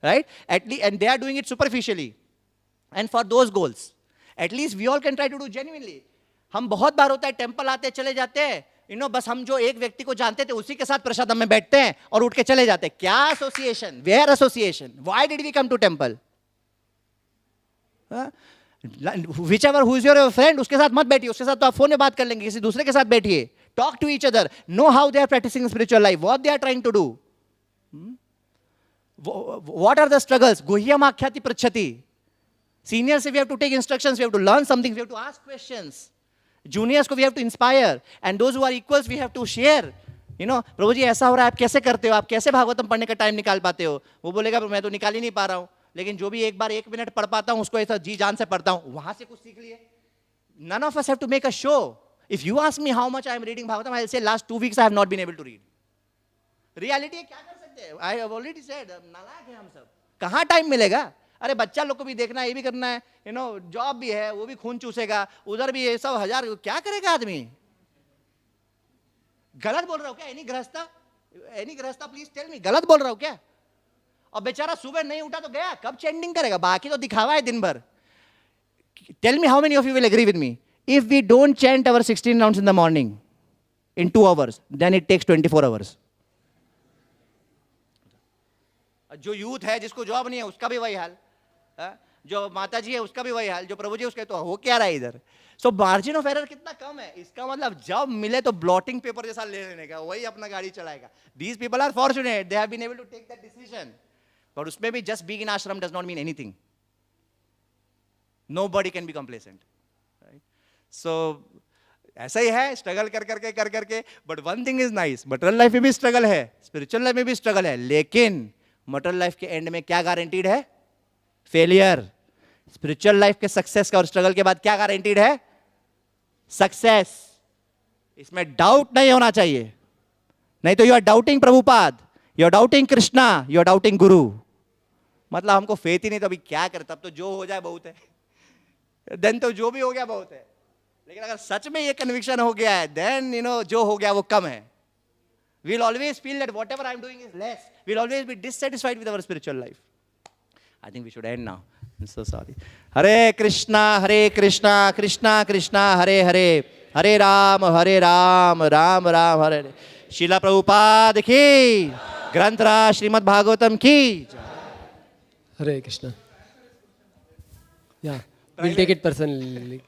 right? And they are doing it superficially and for those goals. At least we all can try to do genuinely. हम बहुत बार होता है temple आते चले जाते हैं, बस हम जो एक व्यक्ति को जानते थे उसी के साथ प्रसादम में बैठते हैं और उठ के चले जाते हैं. क्या association, where association, why did we come to temple? Whichever who is your friend, उसके साथ मत बैठिए, उसके साथ तो आप फोन में बात कर लेंगे, किसी दूसरे के साथ बैठिए. Talk to each other, know how they are practicing spiritual life, what they are trying to do. What are the struggles? Guhyam akhyati prachati. Seniors, we have to take instructions, we have to learn something, we have to ask questions. Juniors को we have to inspire, and those who are equals we have to share. प्रभु जी ऐसा हो रहा है, आप कैसे करते हो, आप कैसे भागवतम पढ़ने का टाइम निकाल पाते हो? वो बोलेगा मैं तो निकाल ही नहीं पा रहा हूँ, लेकिन जो भी एक बार 1 मिनट पढ़ पाता हूँ उसको ऐसा जी जान से पढ़ता हूँ, वहां से कुछ सीख लिए. None of us have to make a show. If you ask me how much I am reading Bhagavatam, I will say last 2 weeks I have not been able to read. Reality है, क्या कर सकते हैं? I have already said, नालायक हैं हम सब. कहाँ टाइम मिलेगा? अरे बच्चा लोग को भी देखना है, ये भी करना है, जॉब भी है, वो भी खून चूसेगा, उधर भी ये सब 1000, क्या करेगा आदमी? गलत बोल रहा हूँ क्या? Any grihastha please tell me, गलत बोल रहा हूँ क्या? और बेचारा सुबह नहीं उठा तो गया, कब चैंटिंग करेगा? बाकी तो दिखावा है दिन भर. Tell me how many of you will agree with me? If we don't chant our 16 rounds in the morning in 2 hours, then it takes 24 hours. जो यूथ है जिसको जॉब नहीं है उसका भी वही हाल, जो माता जी है उसका भी वही हाल, जो प्रभु जी उसके, तो हो क्या रहा है इधर? सो मार्जिन ऑफ एरर कितना कम है. इसका मतलब जब मिले तो ब्लॉटिंग पेपर जैसा ले लेने का, वही अपना गाड़ी चलाएगा. These people are fortunate, they have been able to take that decision. But उसमें भी just being in ashram does not mean anything. Nobody can be complacent. Right? So ऐसा ही है, स्ट्रगल कर करके. But one thing is nice, material life में भी struggle है, spiritual life में भी स्ट्रगल है, लेकिन मटेरियल लाइफ के एंड में क्या गारंटीड है? फेलियर. स्पिरिचुअल लाइफ के सक्सेस का और स्ट्रगल के बाद क्या गारंटीड है? सक्सेस. इसमें डाउट नहीं होना चाहिए, नहीं तो you are doubting Prabhupada, you are doubting Krishna, you are doubting guru. मतलब हमको फेथ ही नहीं, तो अभी क्या करे? तब तो जो हो जाए बहुत है, देन तो जो भी हो गया बहुत है. लेकिन अगर सच में ये कन्विक्शन हो गया है, देन जो हो गया वो कम है. We'll always feel that whatever I'm doing is less. We'll always be dissatisfied with our spiritual life. I think we should end now. I'm so sorry. Hare Krishna, Krishna Krishna, Hare Hare, Hare Ram, Ram Ram, Hare Hare. Srila Prabhupada ki, Granthra Srimad Bhagavatam ki. Hare Krishna. Yeah, we'll take it personally.